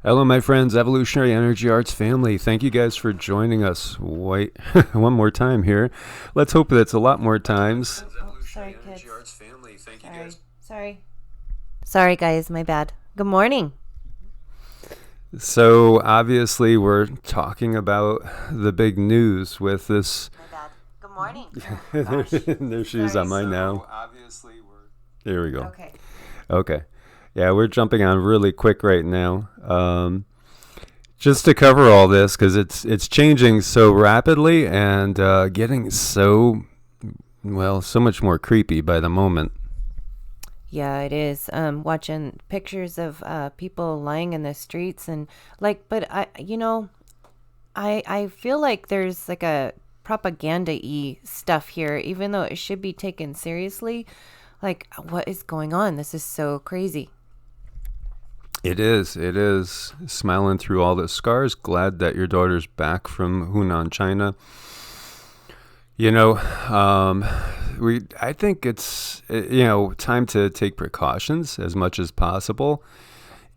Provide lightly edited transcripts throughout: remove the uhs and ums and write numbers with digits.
Hello, my friends, Evolutionary Energy Arts family. Thank you guys for joining us. Wait, one more time here. Let's hope that's a lot more times. Sorry, kids. Sorry, guys. My bad. Good morning. So, obviously, we're talking about the big news with this. My bad. Good morning. There's shoes on mine now. Here we go. Okay. Okay. Yeah, we're jumping on really quick right now. Just to cover all this, because it's changing so rapidly and getting so much more creepy by the moment. Yeah, it is. Watching pictures of people lying in the streets and but I feel like there's like a propaganda-y stuff here, even though it should be taken seriously. Like, what is going on? This is so crazy. It is. It is. Smiling through all the scars. Glad that your daughter's back from Hunan, China. You know, I think it's, time to take precautions as much as possible.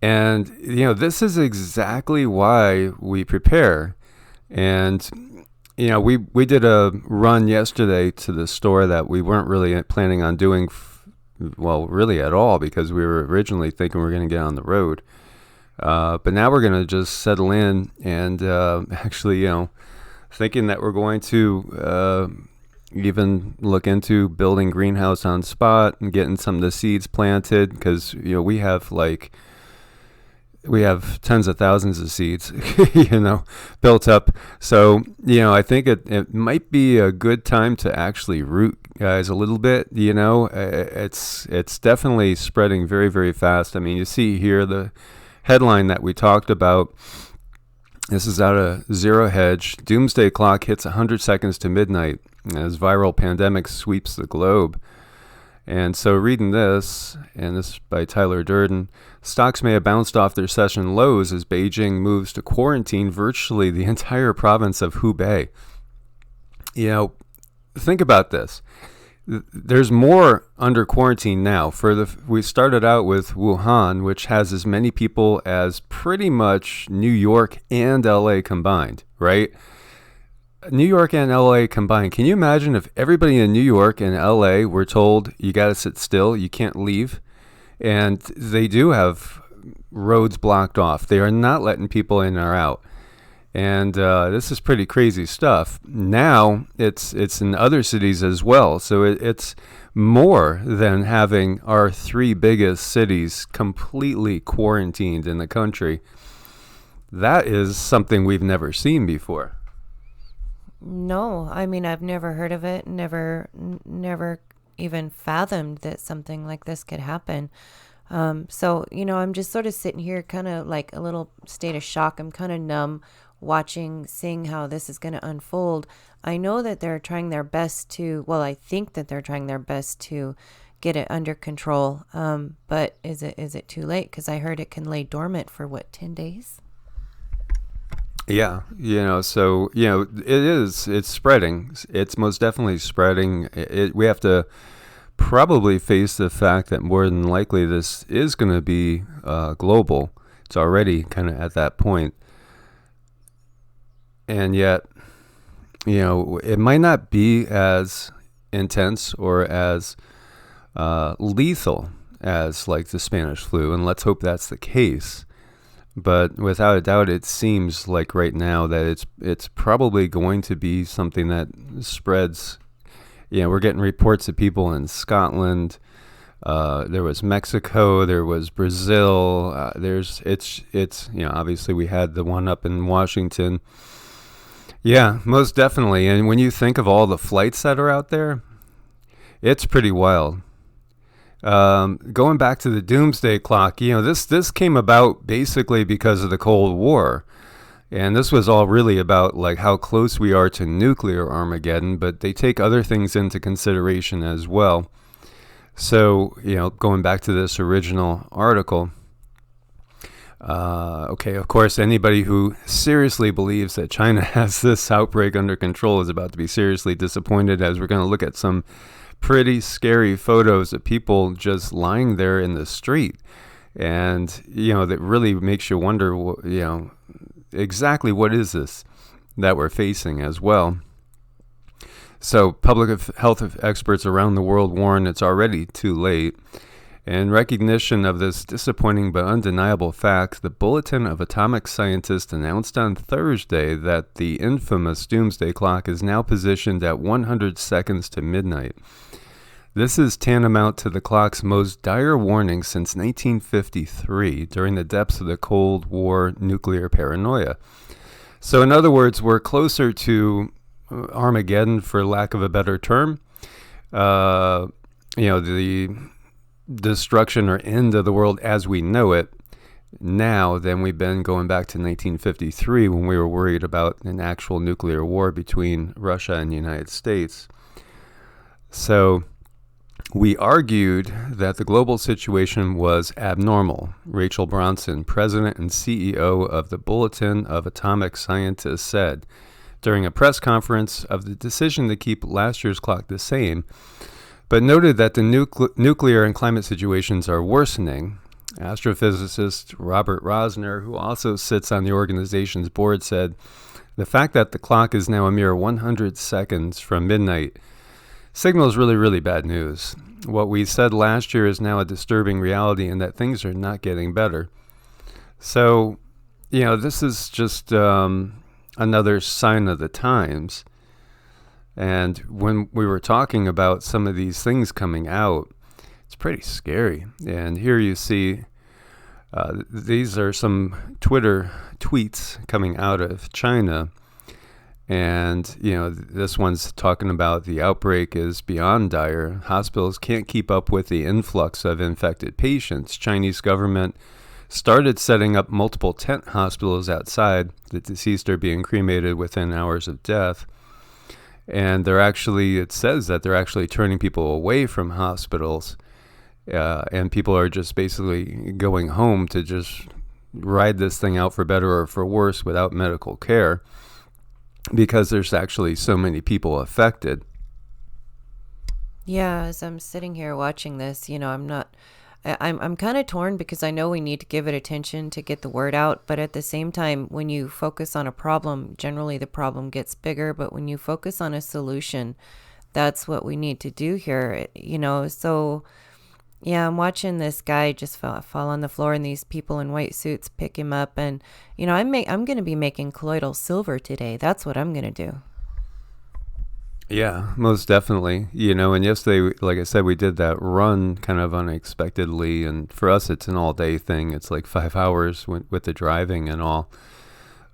And, this is exactly why we prepare. And, we did a run yesterday to the store that we weren't really planning on doing really at all, because we were originally thinking we were going to get on the road. But now we're going to just settle in and actually, thinking that we're going to even look into building greenhouse on spot and getting some of the seeds planted, because, we have tens of thousands of seeds, built up. So, I think it might be a good time to actually root, guys, a little bit. It's definitely spreading very, very fast. I mean, you see here the headline that we talked about. This is out of Zero Hedge. Doomsday clock hits 100 seconds to midnight as viral pandemic sweeps the globe. And so reading this, and this is by Tyler Durden, stocks may have bounced off their session lows as Beijing moves to quarantine virtually the entire province of Hubei. Think about this. There's more under quarantine now. We started out with Wuhan, which has as many people as pretty much New York and LA combined, right? New York and LA combined. Can you imagine if everybody in New York and LA were told you got to sit still, you can't leave? And they do have roads blocked off. They are not letting people in or out. And this is pretty crazy stuff. Now it's in other cities as well. So it's more than having our three biggest cities completely quarantined in the country. That is something we've never seen before. No, I mean, I've never heard of it. Never even fathomed that something like this could happen. So, I'm just sort of sitting here kind of like a little state of shock. I'm kind of numb seeing how this is going to unfold. I know that they're trying their best I think that they're trying their best to get it under control. But is it too late? Because I heard it can lay dormant for 10 days? Yeah, it's spreading. It's most definitely spreading. We have to probably face the fact that more than likely this is going to be global. It's already kind of at that point. And yet, it might not be as intense or as lethal as like the Spanish flu, and let's hope that's the case. But without a doubt, it seems like right now that it's probably going to be something that spreads. We're getting reports of people in Scotland. There was Mexico. There was Brazil. Obviously we had the one up in Washington. Yeah, most definitely. And when you think of all the flights that are out there, it's pretty wild. Going back to the Doomsday clock, this came about basically because of the Cold War. And this was all really about like how close we are to nuclear Armageddon, but they take other things into consideration as well. So, going back to this original article, of course, anybody who seriously believes that China has this outbreak under control is about to be seriously disappointed, as we're going to look at some pretty scary photos of people just lying there in the street. And, that really makes you wonder, exactly what is this that we're facing as well. So public health experts around the world warn it's already too late. In recognition of this disappointing but undeniable fact, the Bulletin of Atomic Scientists announced on Thursday that the infamous Doomsday clock is now positioned at 100 seconds to midnight. This is tantamount to the clock's most dire warning since 1953, during the depths of the Cold War nuclear paranoia. So in other words, we're closer to Armageddon, for lack of a better term. The destruction or end of the world as we know it now than we've been going back to 1953, when we were worried about an actual nuclear war between Russia and the United States. So we argued that the global situation was abnormal. Rachel Bronson, president and CEO of the Bulletin of Atomic Scientists, said during a press conference of the decision to keep last year's clock the same, but noted that the nuclear and climate situations are worsening. Astrophysicist Robert Rosner, who also sits on the organization's board, said, "The fact that the clock is now a mere 100 seconds from midnight signals really, really bad news. What we said last year is now a disturbing reality, and that things are not getting better." So, this is just another sign of the times. And when we were talking about some of these things coming out, it's pretty scary. And here you see, these are some Twitter tweets coming out of China. And, this one's talking about the outbreak is beyond dire. Hospitals can't keep up with the influx of infected patients. Chinese government started setting up multiple tent hospitals outside. The deceased are being cremated within hours of death. And it says that they're actually turning people away from hospitals. And people are just basically going home to just ride this thing out for better or for worse without medical care, because there's actually so many people affected. Yeah, as I'm sitting here watching this, I'm kind of torn, because I know we need to give it attention to get the word out. But at the same time, when you focus on a problem, generally the problem gets bigger. But when you focus on a solution, that's what we need to do here, So, yeah, I'm watching this guy just fall on the floor, and these people in white suits pick him up. And, I'm going to be making colloidal silver today. That's what I'm going to do. Yeah, most definitely. And yesterday, like I said, we did that run kind of unexpectedly. And for us, it's an all-day thing. It's like 5 hours with the driving and all.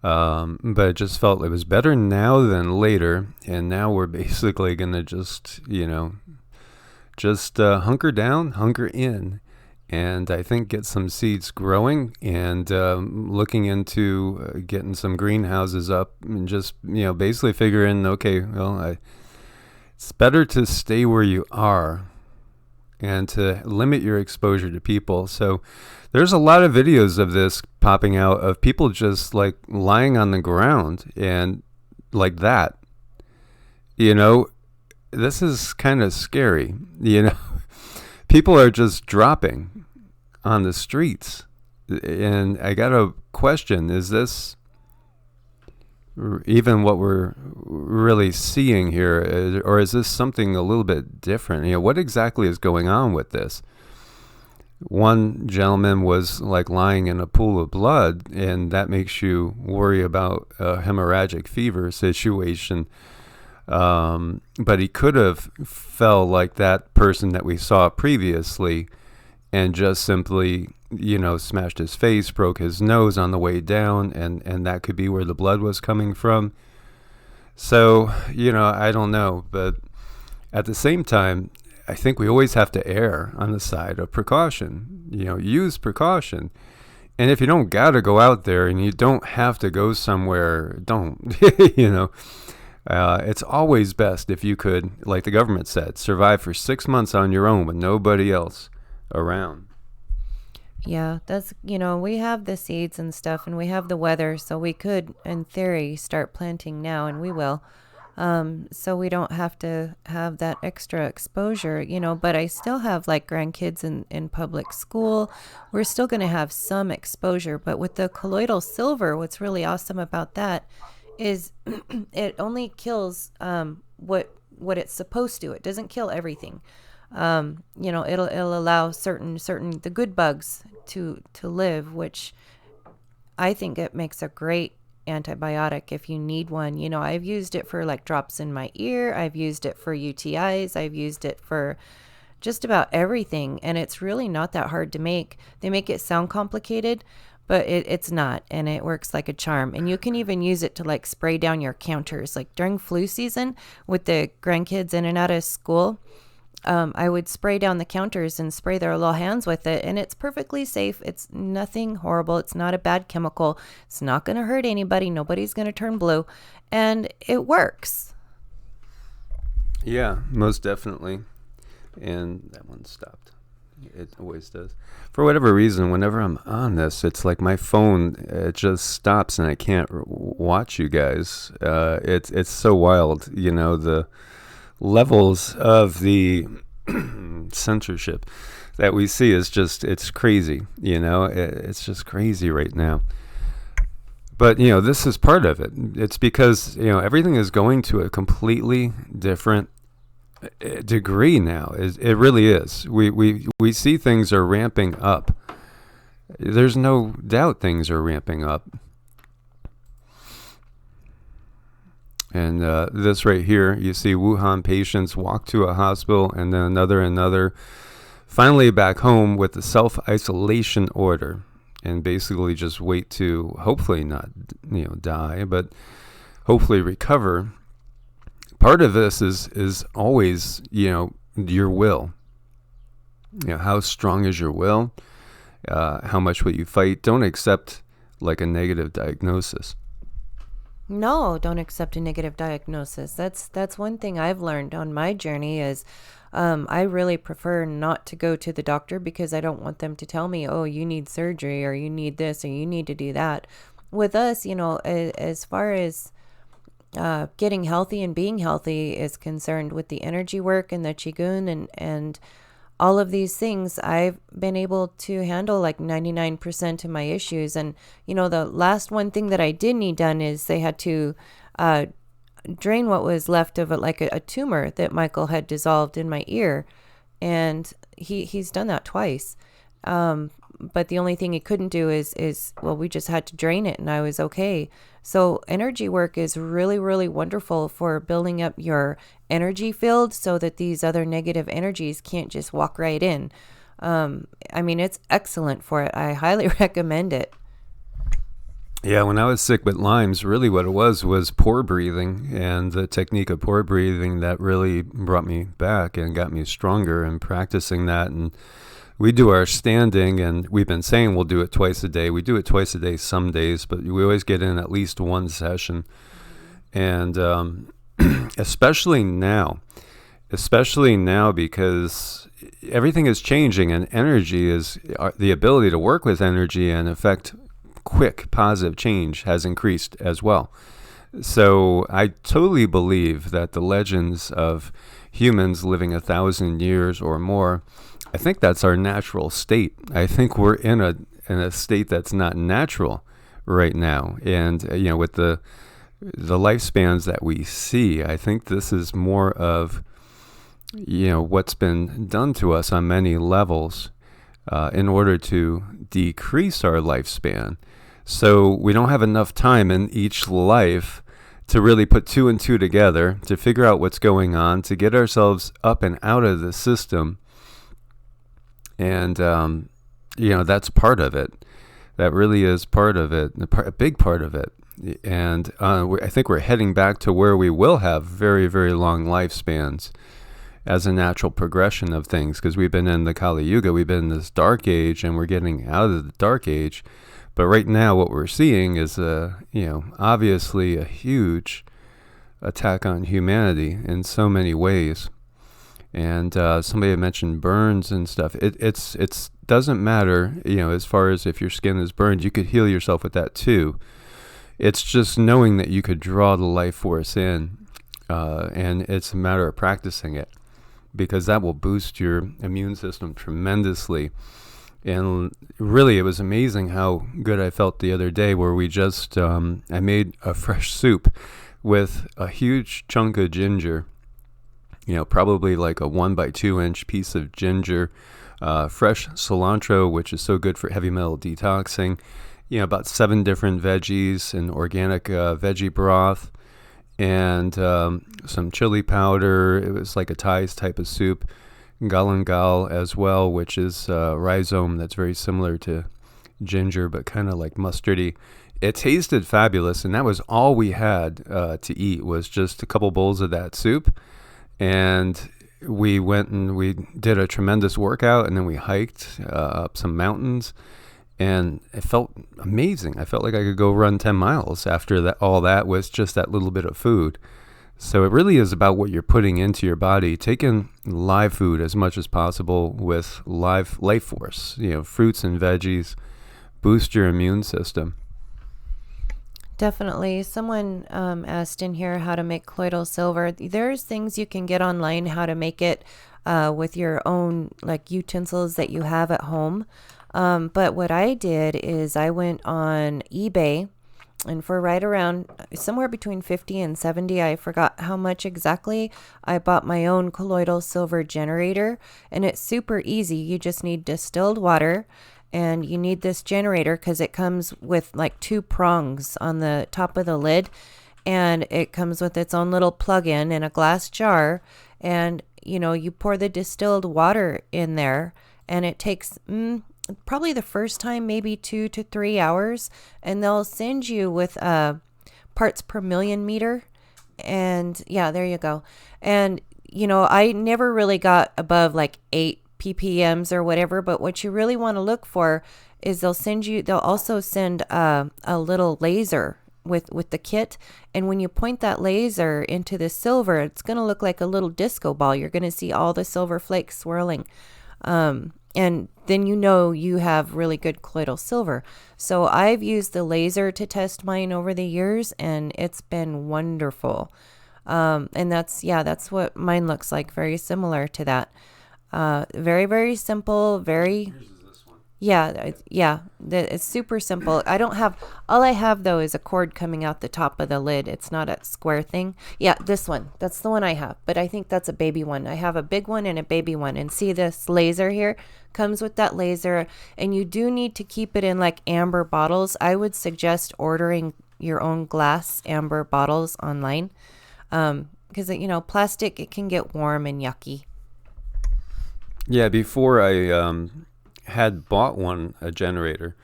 But it just felt it was better now than later. And now we're basically going to just hunker down, hunker in. And I think get some seeds growing, and looking into getting some greenhouses up, and just, basically figuring, okay, well, it's better to stay where you are and to limit your exposure to people. So there's a lot of videos of this popping out of people just like lying on the ground and like that. This is kind of scary. People are just dropping on the streets. And I got a question, is this even what we're really seeing here, or is this something a little bit different? What exactly is going on with this? One gentleman was like lying in a pool of blood, and that makes you worry about a hemorrhagic fever situation. But he could have fell like that person that we saw previously and just simply, smashed his face, broke his nose on the way down, and that could be where the blood was coming from. So, I don't know. But at the same time, I think we always have to err on the side of precaution, use precaution. And if you don't got to go out there and you don't have to go somewhere, don't, it's always best if you could, like the government said, survive for 6 months on your own with nobody else around. Yeah, that's, we have the seeds and stuff, and we have the weather, so we could, in theory, start planting now, and we will. So we don't have to have that extra exposure, but I still have like grandkids in public school. We're still going to have some exposure, but with the colloidal silver, what's really awesome about that is it only kills what it's supposed to. It doesn't kill everything. It'll allow certain the good bugs to live, which I think it makes a great antibiotic if you need one. I've used it for like drops in my ear. I've used it for UTIs. I've used it for just about everything. And it's really not that hard to make. They make it sound complicated, but it's not. And it works like a charm. And you can even use it to like spray down your counters. Like during flu season with the grandkids in and out of school, I would spray down the counters and spray their little hands with it, and it's perfectly safe. It's nothing horrible. It's not a bad chemical. It's not going to hurt anybody. Nobody's going to turn blue, and it works. Yeah, most definitely. And that one stopped. It always does. For whatever reason, whenever I'm on this, it's like my phone, it just stops and I can't watch you guys. It's so wild, the levels of the censorship that we see is just, it's crazy, it's just crazy right now. But, this is part of it. It's because, everything is going to a completely different degree now. It really is. We see things are ramping up. There's no doubt things are ramping up. And this right here, you see Wuhan patients walk to a hospital and then another, finally back home with the self-isolation order, and basically just wait to hopefully not, die, but hopefully recover. Part of this is always, your will. How strong is your will? How much will you fight? Don't accept like a negative diagnosis. No, don't accept a negative diagnosis. That's one thing I've learned on my journey is I really prefer not to go to the doctor because I don't want them to tell me, oh, you need surgery or you need this or you need to do that. With us, as far as getting healthy and being healthy is concerned with the energy work and the QiGong and all of these things, I've been able to handle like 99% of my issues. And, the last one thing that I did need done is they had to drain what was left of it, like a tumor that Michael had dissolved in my ear. And he's done that twice. But the only thing he couldn't do is we just had to drain it and I was okay. So energy work is really, really wonderful for building up your energy field so that these other negative energies can't just walk right in. It's excellent for it. I highly recommend it. Yeah, when I was sick with Lyme's, really what it was pore breathing, and the technique of pore breathing that really brought me back and got me stronger, and practicing that. And we do our standing, and we've been saying we'll do it twice a day. We do it twice a day some days, but we always get in at least one session. And especially now because everything is changing, and energy is the ability to work with energy and affect quick positive change has increased as well. So I totally believe that the legends of humans living 1,000 years or more, I think that's our natural state. I think we're in a state that's not natural right now. And, with the lifespans that we see, I think this is more of, what's been done to us on many levels in order to decrease our lifespan. So we don't have enough time in each life to really put two and two together, to figure out what's going on, to get ourselves up and out of the system. And, that's part of it. That really is part of it, a big part of it. And I think we're heading back to where we will have very, very long lifespans as a natural progression of things, because we've been in the Kali Yuga, we've been in this dark age, and we're getting out of the dark age. But right now what we're seeing is, obviously a huge attack on humanity in so many ways. And somebody had mentioned burns and stuff. It's doesn't matter, as far as if your skin is burned, you could heal yourself with that too. It's just knowing that you could draw the life force in and it's a matter of practicing it, because that will boost your immune system tremendously. And really, it was amazing how good I felt the other day, where we just, I made a fresh soup with a huge chunk of ginger, probably like a 1 by 2 inch piece of ginger, fresh cilantro, which is so good for heavy metal detoxing, about 7 different veggies, and organic veggie broth, and some chili powder. It was like a Thai type of soup. Galangal as well, which is rhizome that's very similar to ginger, but kind of like mustardy. It tasted fabulous, and that was all we had to eat, was just a couple bowls of that soup. And we went and we did a tremendous workout, and then we hiked up some mountains, and it felt amazing. I felt like I could go run 10 miles after that. All that was just that little bit of food. So it really is about what you're putting into your body. Take in live food as much as possible with live life force, fruits and veggies. Boost your immune system. Definitely. Someone asked in here how to make colloidal silver. There's things you can get online how to make it with your own like utensils that you have at home. But what I did is I went on eBay, and for right around somewhere between 50 and 70, I forgot how much exactly, I bought my own colloidal silver generator. And it's super easy. You just need distilled water, and you need this generator because it comes with like 2 prongs on the top of the lid, and it comes with its own little plug-in in a glass jar. And you pour the distilled water in there, and it takes probably the first time maybe 2 to 3 hours, and they'll send you with a parts per million meter. And yeah, there you go. And I never really got above like 8 ppms or whatever, but what you really want to look for is they'll also send a little laser with the kit, and when you point that laser into the silver, it's going to look like a little disco ball. You're going to see all the silver flakes swirling, and then you have really good colloidal silver. So I've used the laser to test mine over the years, and it's been wonderful. And that's what mine looks like, very similar to that. Very, very simple, very... Yeah, it's super simple. All I have though is a cord coming out the top of the lid. It's not a square thing. Yeah, this one, that's the one I have, but I think that's a baby one. I have a big one and a baby one, and see this laser here comes with that laser, and you do need to keep it in like amber bottles. I would suggest ordering your own glass amber bottles online, because plastic, it can get warm and yucky. Yeah, before I had bought a generator.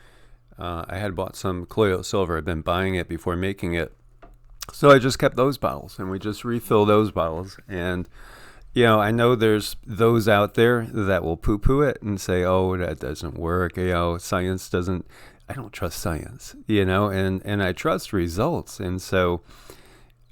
I had bought some colloidal silver. I'd been buying it before making it. So I just kept those bottles, and we just refill those bottles. And, I know there's those out there that will poo-poo it and say, oh, that doesn't work. Science doesn't, I don't trust science, and I trust results. And so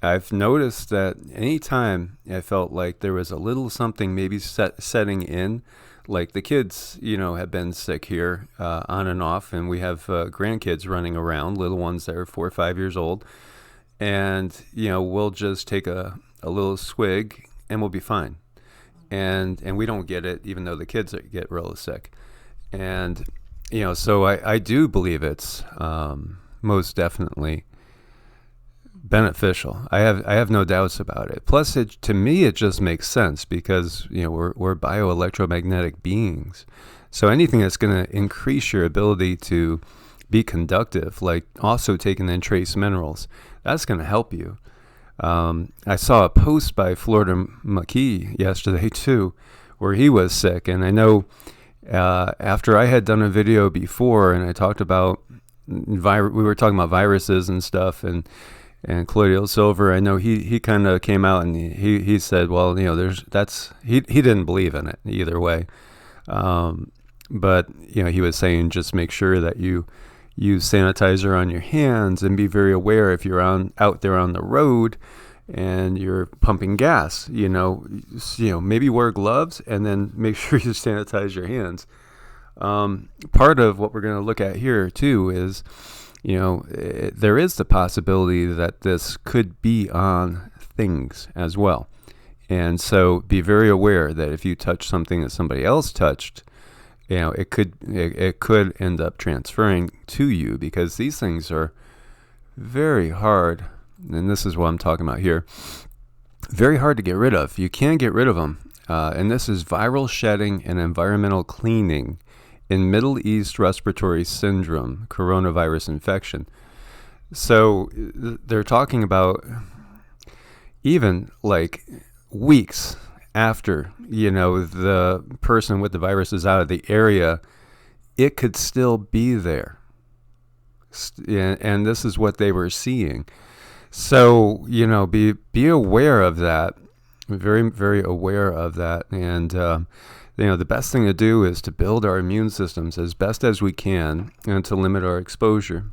I've noticed that anytime I felt like there was a little something maybe setting in, like the kids, have been sick here on and off, and we have grandkids running around, little ones that are 4 or 5 years old, and we'll just take a little swig and we'll be fine, and we don't get it even though the kids get real sick, and so I do believe it's most definitely beneficial. I have no doubts about it. Plus, to me, it just makes sense because we're bioelectromagnetic beings. So anything that's going to increase your ability to be conductive, like also taking in trace minerals, that's going to help you. I saw a post by Florida McKee yesterday too, where he was sick, and I know after I had done a video before, and I talked about we were talking about viruses and stuff, and colloidal silver, I know he kind of came out and he said, well, he didn't believe in it either way. But he was saying just make sure that you use sanitizer on your hands and be very aware if you're out there on the road and you're pumping gas, maybe wear gloves and then make sure you sanitize your hands. Part of what we're going to look at here too is there is the possibility that this could be on things as well. And so be very aware that if you touch something that somebody else touched, it could end up transferring to you, because these things are very hard. And this is what I'm talking about here. Very hard to get rid of. You can get rid of them. And this is viral shedding and environmental cleaning in Middle East respiratory syndrome, coronavirus infection. So they're talking about even like weeks after, the person with the virus is out of the area, it could still be there. And this is what they were seeing. So, be aware of that. Very, very aware of that. And, the best thing to do is to build our immune systems as best as we can and to limit our exposure.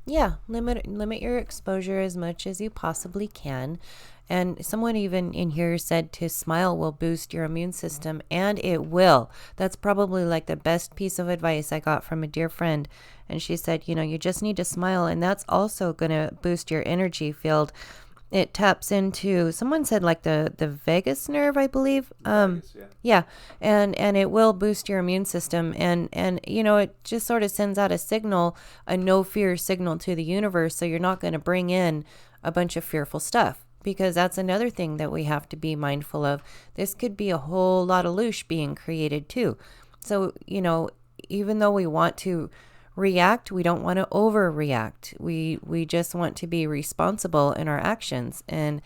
Yeah, limit your exposure as much as you possibly can. And someone even in here said to smile will boost your immune system, and it will. That's probably like the best piece of advice I got from a dear friend. And she said, you just need to smile, and that's also going to boost your energy field. It taps into, someone said like the vagus nerve, I believe. Yeah. And it will boost your immune system. And it just sort of sends out a signal, a no fear signal to the universe. So you're not going to bring in a bunch of fearful stuff, because that's another thing that we have to be mindful of. This could be a whole lot of loosh being created too. So, even though we want to react, we don't want to overreact. We just want to be responsible in our actions and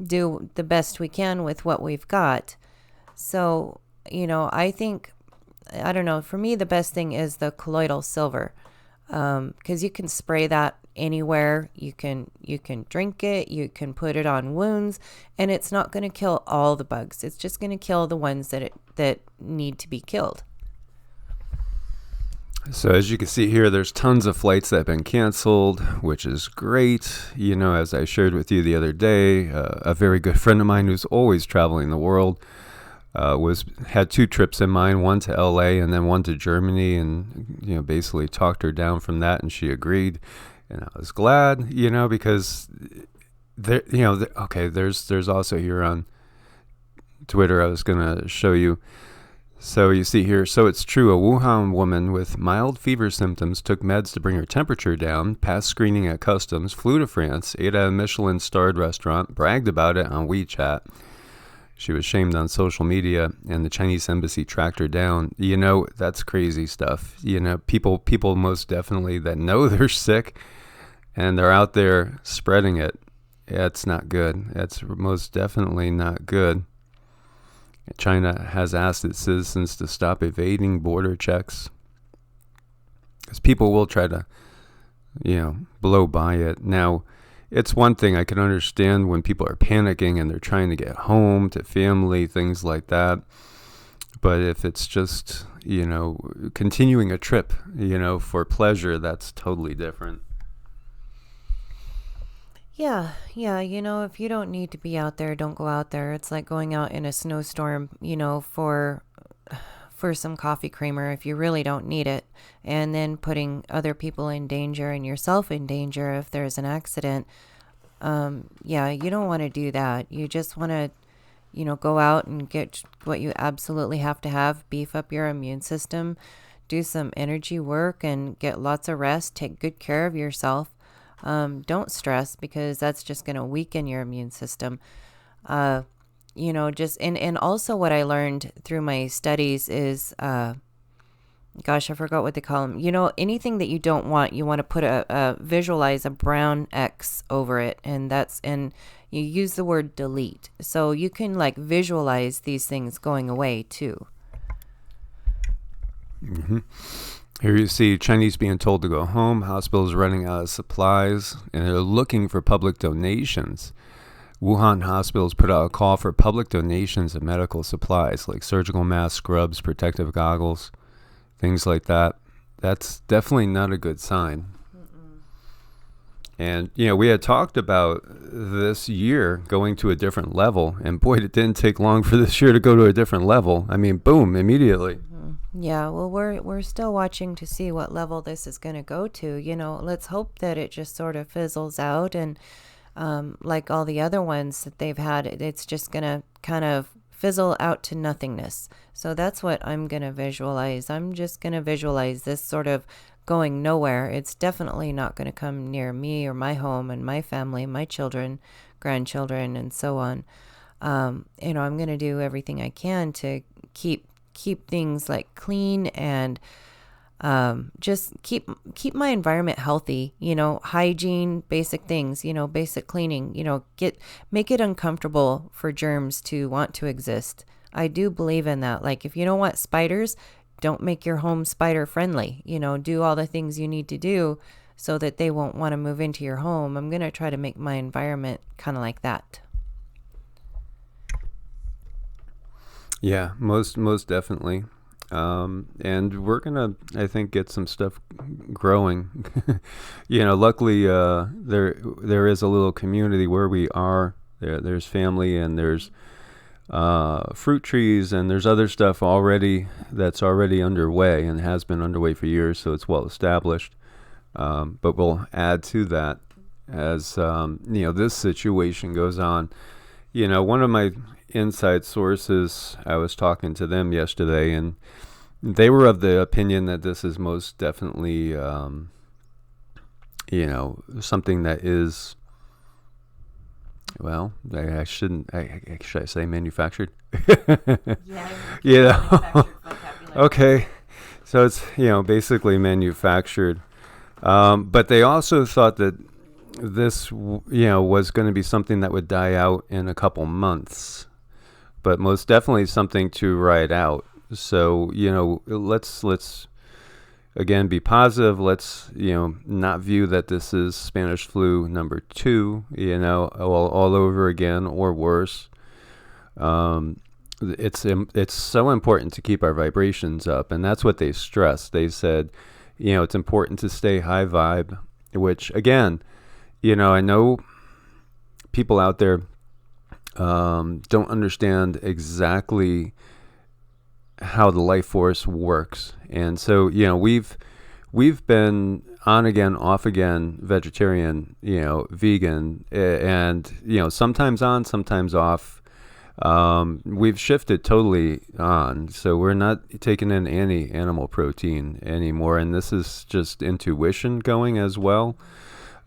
do the best we can with what we've got. So, I think, I don't know, for me, the best thing is the colloidal silver, because you can spray that anywhere. You can drink it, you can put it on wounds, and it's not going to kill all the bugs. It's just going to kill the ones that need to be killed. So as you can see here, there's tons of flights that have been canceled, which is great. As I shared with you the other day, a very good friend of mine who's always traveling the world had 2 trips in mind, one to LA and then one to Germany, and basically talked her down from that, and she agreed. And I was glad, because there's also here on Twitter, I was going to show you. So you see here, so it's true, a Wuhan woman with mild fever symptoms took meds to bring her temperature down, passed screening at customs, flew to France, ate at a Michelin-starred restaurant, bragged about it on WeChat. She was shamed on social media, and the Chinese embassy tracked her down. That's crazy stuff. People most definitely that know they're sick, and they're out there spreading it. It's not good. That's most definitely not good. China has asked its citizens to stop evading border checks, because people will try to, blow by it. Now, it's one thing I can understand when people are panicking and they're trying to get home to family, things like that. But if it's just, continuing a trip, for pleasure, that's totally different. Yeah, if you don't need to be out there, don't go out there. It's like going out in a snowstorm, for some coffee creamer if you really don't need it, and then putting other people in danger and yourself in danger if there's an accident. You don't want to do that. You just want to, go out and get what you absolutely have to have, beef up your immune system, do some energy work, and get lots of rest, take good care of yourself. Don't stress, because that's just going to weaken your immune system. And also what I learned through my studies is, I forgot what they call them. Anything that you don't want, you want to put visualize a brown X over it. And you use the word delete. So you can visualize these things going away too. Mm-hmm. Here you see Chinese being told to go home, hospitals running out of supplies, and they're looking for public donations. Wuhan hospitals put out a call for public donations of medical supplies like surgical masks, scrubs, protective goggles, things like that. That's definitely not a good sign. Mm-mm. And, we had talked about this year going to a different level, and boy, it didn't take long for this year to go to a different level. I mean, boom, immediately. Mm-hmm. Yeah, well, we're still watching to see what level this is going to go to. Let's hope that it just sort of fizzles out, and like all the other ones that they've had, it's just going to kind of fizzle out to nothingness. So that's what I'm going to visualize. I'm just going to visualize this sort of going nowhere. It's definitely not going to come near me or my home and my family, my children, grandchildren, and so on. I'm going to do everything I can to keep things like clean, and just keep my environment healthy, hygiene, basic things, basic cleaning, make it uncomfortable for germs to want to exist. I do believe in that. Like, if you don't want spiders, don't make your home spider friendly. Do all the things you need to do so that they won't want to move into your home. I'm going to try to make my environment kind of like that. Yeah, most definitely. And we're gonna, I think, get some stuff growing. Luckily, there is a little community where we are. There's family, and there's fruit trees, and there's other stuff that's already underway and has been underway for years, so it's well established. But we'll add to that as this situation goes on. One of my inside sources, I was talking to them yesterday, and they were of the opinion that this is most definitely, something that is, well, should I say manufactured? Yeah. Okay. So it's, basically manufactured. But they also thought that this, was going to be something that would die out in a couple months, but most definitely something to ride out. So, let's again be positive. Let's, not view that this is Spanish flu number 2, all over again or worse. It's so important to keep our vibrations up, and that's what they stressed. They said, it's important to stay high vibe, which again, I know people out there don't understand exactly how the life force works. And so, we've been on again, off again, vegetarian, vegan, and, sometimes on, sometimes off. We've shifted totally on. So we're not taking in any animal protein anymore. And this is just intuition going as well.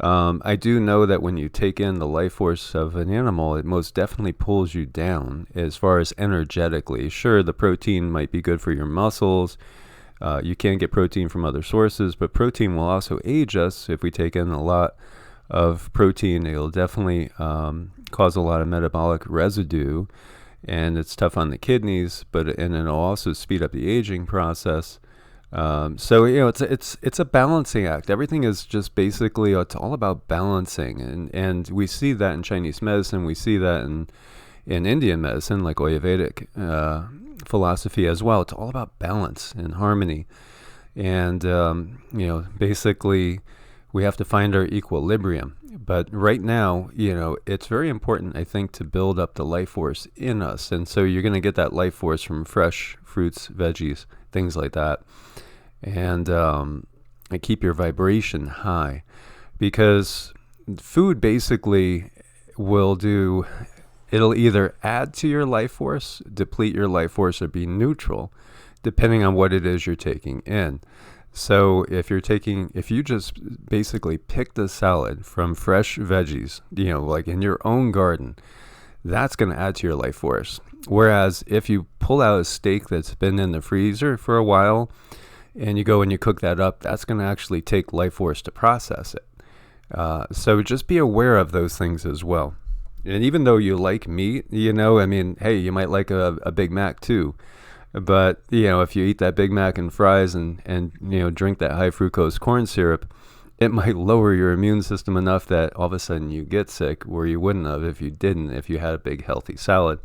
I do know that when you take in the life force of an animal, it most definitely pulls you down as far as energetically. Sure, the protein might be good for your muscles. You can get protein from other sources, but protein will also age us. If we take in a lot of protein, it'll definitely cause a lot of metabolic residue, and it's tough on the kidneys, and it'll also speed up the aging process. So it's a balancing act. Everything is just basically, it's all about balancing, and we see that in Chinese medicine. We see that in Indian medicine, like Ayurvedic philosophy as well. It's all about balance and harmony, and basically we have to find our equilibrium. But right now, it's very important, I think, to build up the life force in us, and so you're going to get that life force from fresh fruits, veggies, things like that. And keep your vibration high, because food basically it'll either add to your life force, deplete your life force, or be neutral, depending on what it is you're taking in. So if you just basically pick the salad from fresh veggies, like in your own garden, that's going to add to your life force. Whereas if you pull out a steak that's been in the freezer for a while, and you go and you cook that up, that's going to actually take life force to process it. So just be aware of those things as well. And even though you like meat, hey, you might like a Big Mac too. But, if you eat that Big Mac and fries and drink that high fructose corn syrup, it might lower your immune system enough that all of a sudden you get sick, where you wouldn't have if you had a big healthy salad.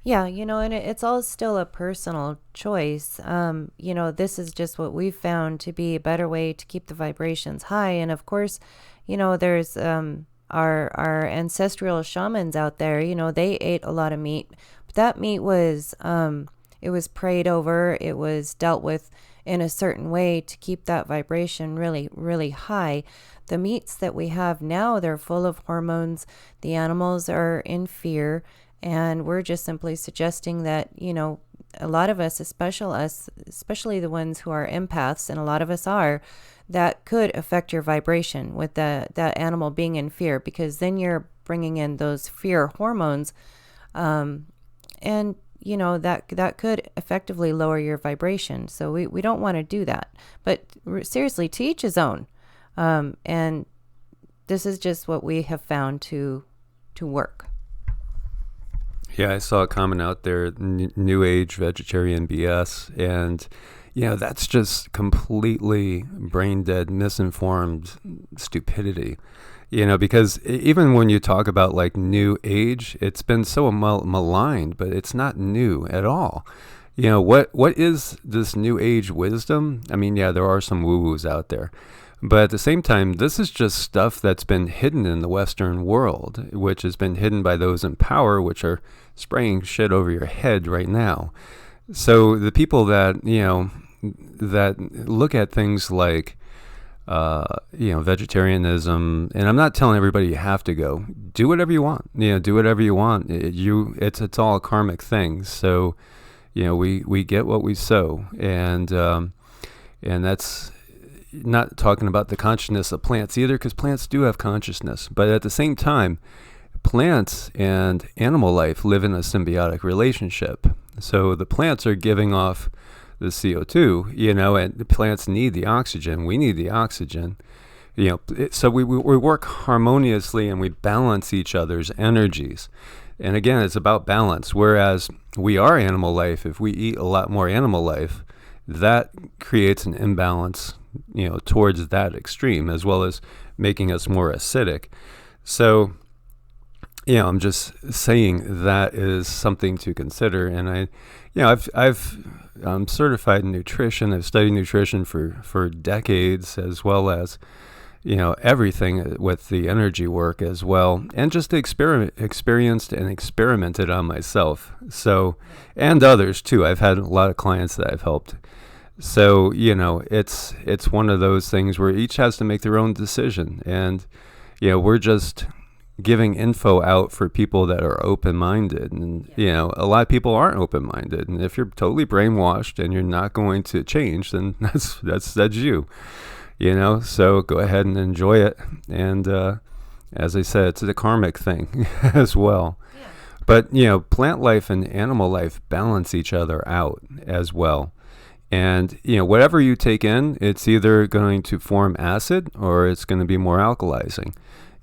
Yeah, and it's all still a personal choice. This is just what we've found to be a better way to keep the vibrations high. And of course, there's our ancestral shamans out there. They ate a lot of meat, but that meat was it it was prayed over, it was dealt with in a certain way to keep that vibration really, really high. The meats that we have now, they're full of hormones. The animals are in fear. And we're just simply suggesting that, a lot of us, especially the ones who are empaths, and a lot of us are, that could affect your vibration with that animal being in fear, because then you're bringing in those fear hormones. And that could effectively lower your vibration. So we don't want to do that. But seriously, to each his own. And this is just what we have found to work. Yeah, I saw a comment out there, New Age vegetarian BS, and that's just completely brain dead, misinformed stupidity. Because even when you talk about like New Age, it's been so maligned, but it's not new at all. What is this New Age wisdom? I mean, yeah, there are some woo-woos out there. But at the same time, this is just stuff that's been hidden in the Western world, which has been hidden by those in power, which are spraying shit over your head right now. So the people that, that look at things like, vegetarianism, and I'm not telling everybody you have to go. Do whatever you want. Do whatever you want. It's all a karmic thing. So, we get what we sow, and that's not talking about the consciousness of plants either, because plants do have consciousness. But at the same time, plants and animal life live in a symbiotic relationship. So the plants are giving off the CO2, and the plants need the oxygen. We need the oxygen. So we work harmoniously and we balance each other's energies. And again, it's about balance. Whereas we are animal life, if we eat a lot more animal life, that creates an imbalance, towards that extreme, as well as making us more acidic. So, I'm just saying that is something to consider. And I'm certified in nutrition. I've studied nutrition for decades, as well as, everything with the energy work as well, and just experienced and experimented on myself. So, and others too. I've had a lot of clients that I've helped. So, it's one of those things where each has to make their own decision. And, we're just giving info out for people that are open-minded. And, a lot of people aren't open-minded. And if you're totally brainwashed and you're not going to change, then that's you, so go ahead and enjoy it. And, as I said, it's a karmic thing as well. Yeah. But, plant life and animal life balance each other out as well. And, whatever you take in, it's either going to form acid or it's going to be more alkalizing.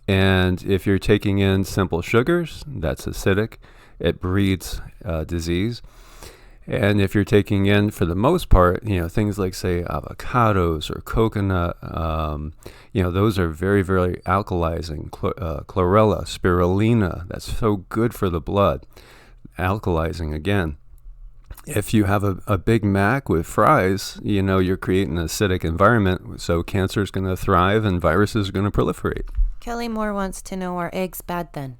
And if you're taking in simple sugars, that's acidic. It breeds disease. And if you're taking in, for the most part, things like, say, avocados or coconut, those are very, very alkalizing. Chlorella, spirulina, that's so good for the blood. Alkalizing again. If you have a Big Mac with fries, you're creating an acidic environment, so cancer is going to thrive and viruses are going to proliferate. Kelly Moore wants to know, are eggs bad then?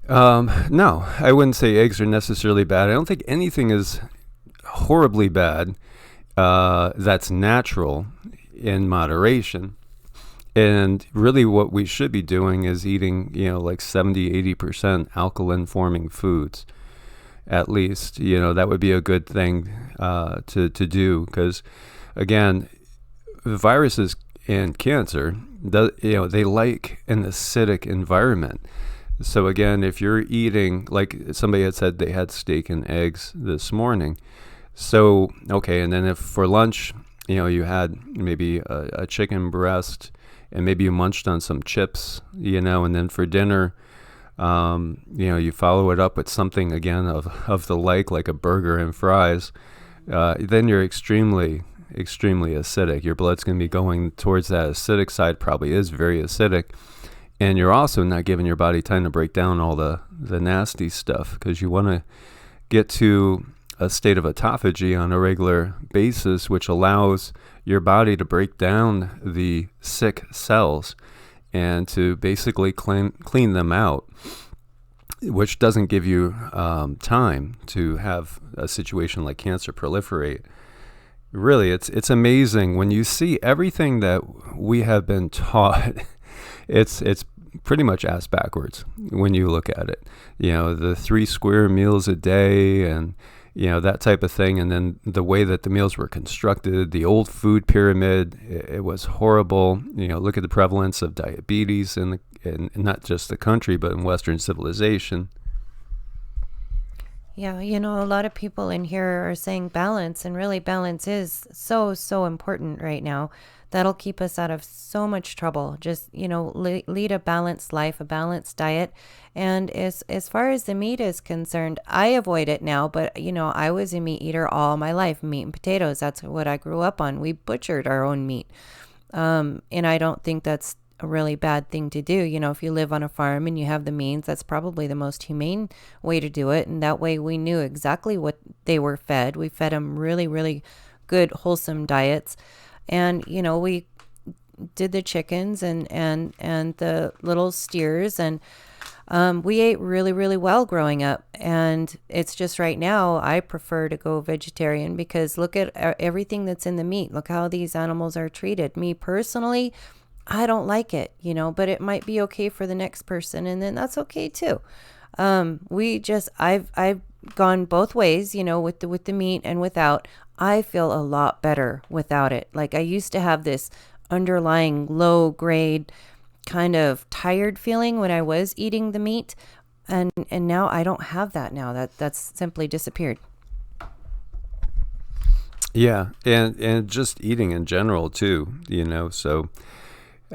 No, I wouldn't say eggs are necessarily bad. I don't think anything is horribly bad that's natural in moderation. And really what we should be doing is eating, like 70-80% alkaline-forming foods. At least, that would be a good thing to do, because, again, viruses and cancer, they like an acidic environment. So again, if you're eating, like somebody had said they had steak and eggs this morning, so okay, and then if for lunch, you had maybe a chicken breast, and maybe you munched on some chips, and then for dinner, you follow it up with something again of the like a burger and fries, then you're extremely acidic. Your blood's going to be going towards that acidic side, probably is very acidic, and you're also not giving your body time to break down all the nasty stuff, because you want to get to a state of autophagy on a regular basis, which allows your body to break down the sick cells and to basically clean them out. which doesn't give you time to have a situation like cancer proliferate. Really, it's amazing when you see everything that we have been taught. It's pretty much ass backwards when you look at it. The 3 square meals a day and that type of thing, and then the way that the meals were constructed, the old food pyramid, it was horrible. Look at the prevalence of diabetes in not just the country, but in Western civilization. Yeah, a lot of people in here are saying balance, and really balance is so, so important right now. That'll keep us out of so much trouble. Just, lead a balanced life, a balanced diet. And as far as the meat is concerned, I avoid it now, but, I was a meat eater all my life, meat and potatoes. That's what I grew up on. We butchered our own meat. And I don't think that's a really bad thing to do. If you live on a farm and you have the means, that's probably the most humane way to do it. And that way we knew exactly what they were fed. We fed them really, really good, wholesome diets. And, we did the chickens and the little steers, and we ate really, really well growing up. And it's just right now I prefer to go vegetarian because look at everything that's in the meat. Look how these animals are treated. Me personally, I don't like it, but it might be okay for the next person, and then that's okay too. I've gone both ways, with the meat and without. I feel a lot better without it. Like I used to have this underlying low grade kind of tired feeling when I was eating the meat, and now I don't have that now. That's simply disappeared. Yeah, and just eating in general too, so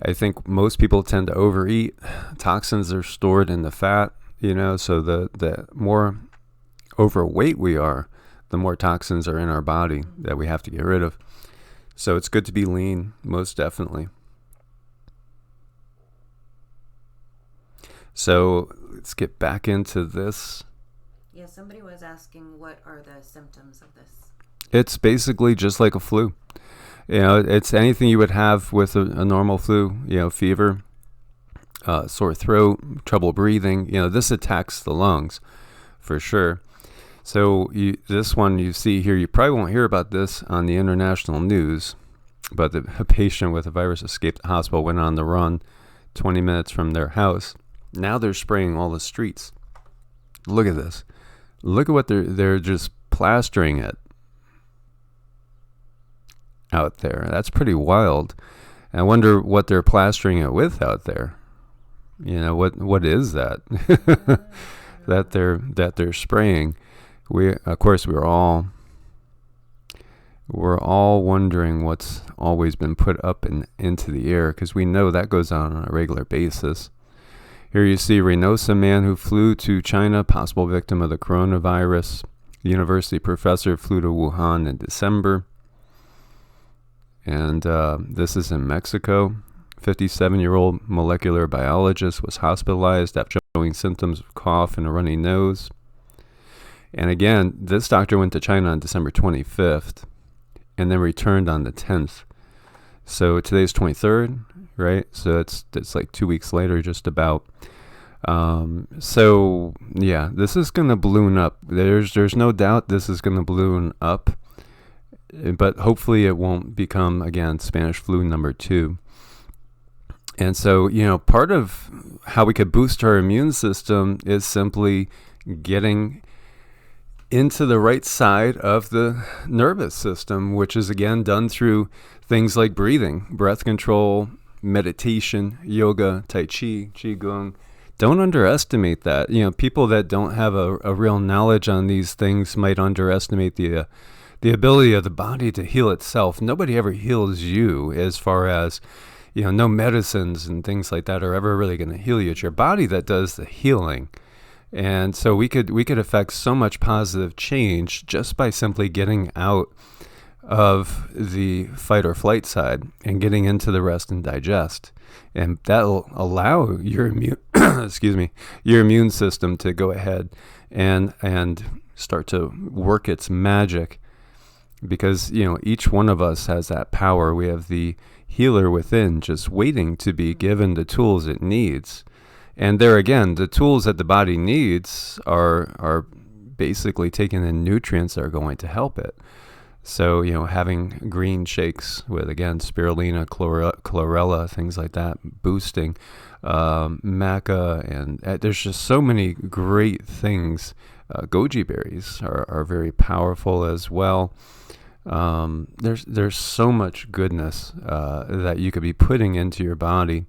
I think most people tend to overeat. Toxins are stored in the fat, so the more overweight we are, the more toxins are in our body that we have to get rid of. So it's good to be lean, most definitely. So let's get back into this. Yeah, somebody was asking what are the symptoms of this? It's basically just like a flu. It's anything you would have with a normal flu, fever, sore throat, trouble breathing. This attacks the lungs for sure. So this one you see here, you probably won't hear about this on the international news, but a patient with a virus escaped the hospital, went on the run 20 minutes from their house. Now they're spraying all the streets. Look at this. Look at what they're just plastering it out there. That's pretty wild. I wonder what they're plastering it with out there. What is that that they're spraying? Of course we're all wondering what's always been put up into the air, because we know that goes on a regular basis. Here you see Reynosa man who flew to China, possible victim of the coronavirus. University professor flew to Wuhan in December. And this is in Mexico. 57-year-old molecular biologist was hospitalized after showing symptoms of cough and a runny nose. And again, this doctor went to China on December 25th and then returned on the 10th. So today's 23rd, right? So it's like 2 weeks later, just about. So yeah, this is going to balloon up. There's no doubt this is going to balloon up, but hopefully it won't become, again, Spanish flu number 2. And so, part of how we could boost our immune system is simply getting into the right side of the nervous system, which is again done through things like breathing, breath control, meditation, yoga, tai chi, QiGong. Don't underestimate that. People that don't have a real knowledge on these things might underestimate the ability of the body to heal itself. Nobody ever heals you, as far as, no medicines and things like that are ever really going to heal you. It's your body that does the healing. And so we could affect so much positive change just by simply getting out of the fight or flight side and getting into the rest and digest. And that'll allow your your immune system to go ahead and start to work its magic, because each one of us has that power. We have the healer within, just waiting to be given the tools it needs. And there again, the tools that the body needs are basically taking in nutrients that are going to help it. So, having green shakes with, again, spirulina, chlorella, things like that, boosting, maca, and there's just so many great things. Goji berries are very powerful as well. There's so much goodness that you could be putting into your body.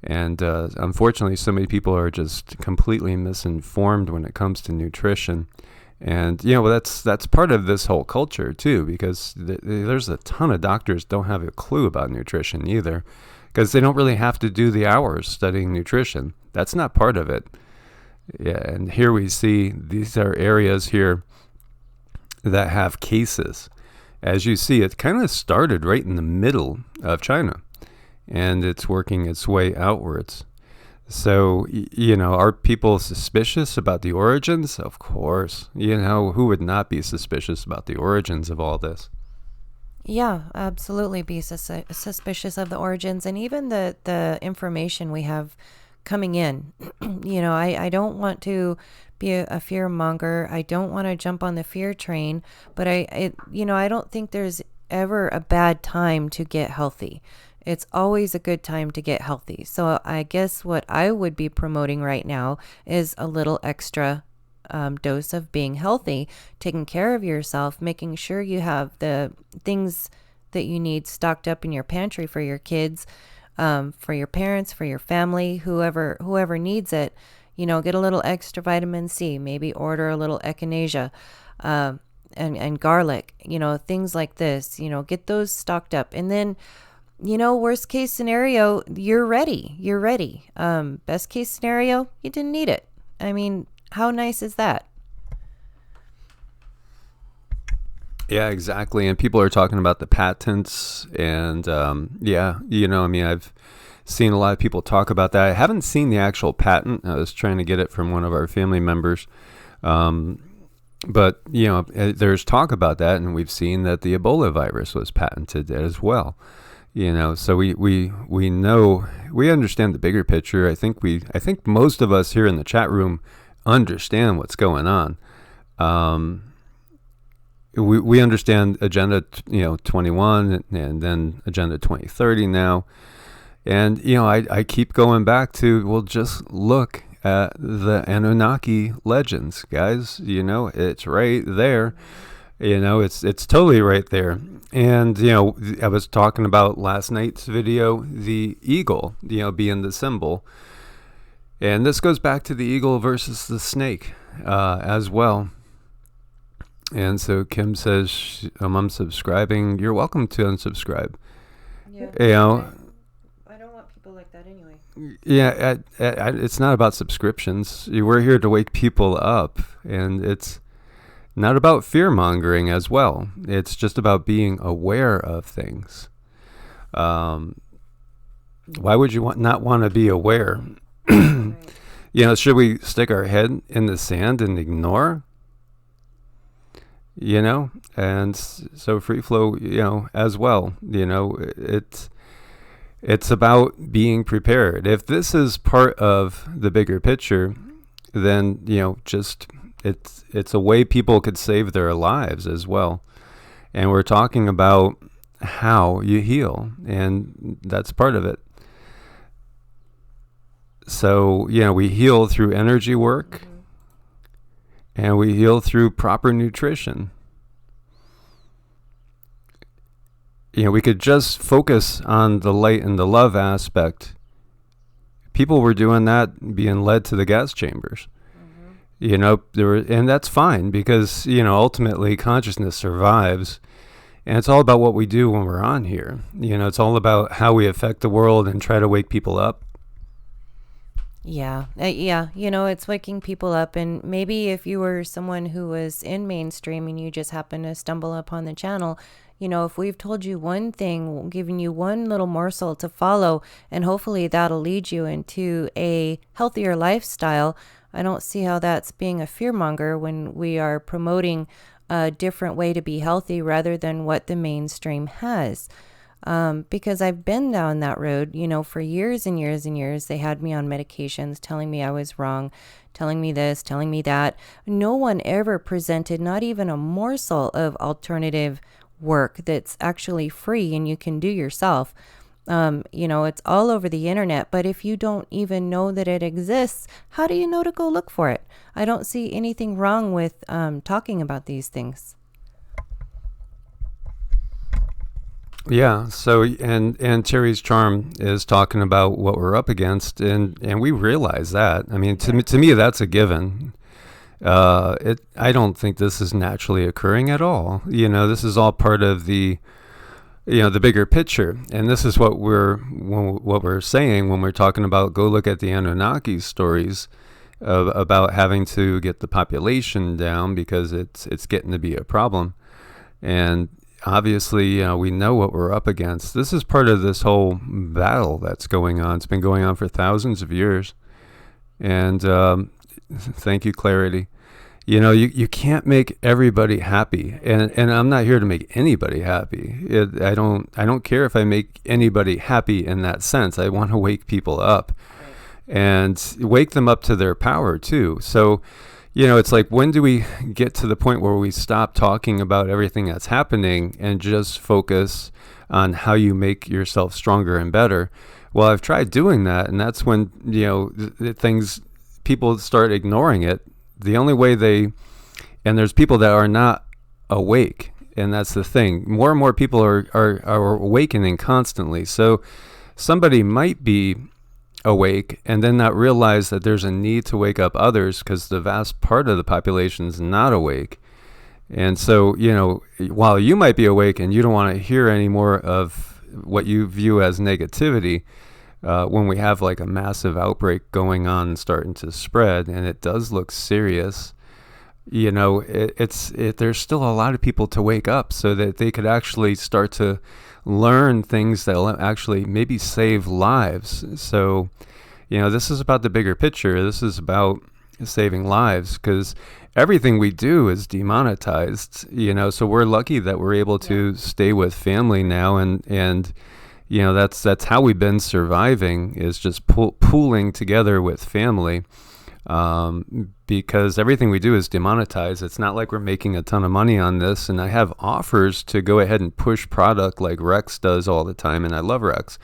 And unfortunately, so many people are just completely misinformed when it comes to nutrition. And, that's part of this whole culture, too, because there's a ton of doctors don't have a clue about nutrition either, because they don't really have to do the hours studying nutrition. That's not part of it. Yeah, and here we see these are areas here that have cases. As you see, it kind of started right in the middle of China, and it's working its way outwards. So, are people suspicious about the origins? Of course. Who would not be suspicious about the origins of all this? Yeah, absolutely be suspicious of the origins and even the information we have coming in. I don't want to be a fear monger. I don't want to jump on the fear train, but I don't think there's ever a bad time to get healthy. It's always a good time to get healthy. So I guess what I would be promoting right now is a little extra dose of being healthy, taking care of yourself, making sure you have the things that you need stocked up in your pantry for your kids, for your parents, for your family, whoever needs it. Get a little extra vitamin C, maybe order a little echinacea, and garlic, things like this, get those stocked up. And then, worst case scenario, you're ready. Best case scenario, you didn't need it. I mean, how nice is that? Yeah, exactly. And people are talking about the patents, and I've seen a lot of people talk about that. I haven't seen the actual patent. I was trying to get it from one of our family members. But there's talk about that, and we've seen that the Ebola virus was patented as well. So we know, we understand the bigger picture. I think most of us here in the chat room understand what's going on. We understand Agenda 21 and then Agenda 2030 now. And I keep going back to, well, just look at the Anunnaki legends, guys. It's right there. It's totally right there. And I was talking about last night's video, the eagle, being the symbol. And this goes back to the eagle versus the snake as well. And so Kim says, I'm unsubscribing. You're welcome to unsubscribe. Yeah. I don't want people like that anyway. Yeah, it's not about subscriptions. We're here to wake people up, and it's not about fear-mongering as well. It's just about being aware of things. Why would you not want to be aware? Right. Should we stick our head in the sand and ignore? And so free flow, as well, it's about being prepared. If this is part of the bigger picture, then, just it's a way people could save their lives as well. And we're talking about how you heal, and that's part of it. So, we heal through energy work, and we heal through proper nutrition. We could just focus on the light and the love aspect. People were doing that, being led to the gas chambers. And that's fine, because ultimately consciousness survives, and it's all about what we do when we're on here. It's all about how we affect the world and try to wake people up. Yeah. It's waking people up. And maybe if you were someone who was in mainstream and you just happen to stumble upon the channel, if we've told you one thing, given you one little morsel to follow, and hopefully that'll lead you into a healthier lifestyle, I don't see how that's being a fearmonger when we are promoting a different way to be healthy rather than what the mainstream has. because I've been down that road, for years and years and years. They had me on medications telling me I was wrong, telling me this, telling me that. No one ever presented not even a morsel of alternative work that's actually free and you can do yourself. It's all over the internet, but if you don't even know that it exists, how do you know to go look for it? I don't see anything wrong with talking about these things. Yeah. So and Terry's charm is talking about what we're up against, and we realize that. I mean, to me that's a given. I don't think this is naturally occurring at all. This is all part of the bigger picture, and this is what we're saying when we're talking about go look at the Anunnaki stories about having to get the population down because it's getting to be a problem. And obviously, we know what we're up against. This is part of this whole battle that's going on. It's been going on for thousands of years. And thank you, Clarity. You can't make everybody happy, and I'm not here to make anybody happy. I don't care if I make anybody happy in that sense. I want to wake people up, and wake them up to their power too. So, it's like, when do we get to the point where we stop talking about everything that's happening and just focus on how you make yourself stronger and better? Well, I've tried doing that, and that's when people start ignoring it. The only way and there's people that are not awake, and that's the thing. More and more people are awakening constantly. So somebody might be awake and then not realize that there's a need to wake up others, because the vast part of the population is not awake. And so, while you might be awake and you don't want to hear any more of what you view as negativity, when we have like a massive outbreak going on and starting to spread, and it does look serious, there's still a lot of people to wake up so that they could actually start to learn things that will actually maybe save lives. So, this is about the bigger picture. This is about saving lives, because everything we do is demonetized, so we're lucky that we're able to stay with family now, and that's how we've been surviving, is just pooling together with family, because everything we do is demonetized. It's not like we're making a ton of money on this, and I have offers to go ahead and push product like Rex does all the time, and I love Rex.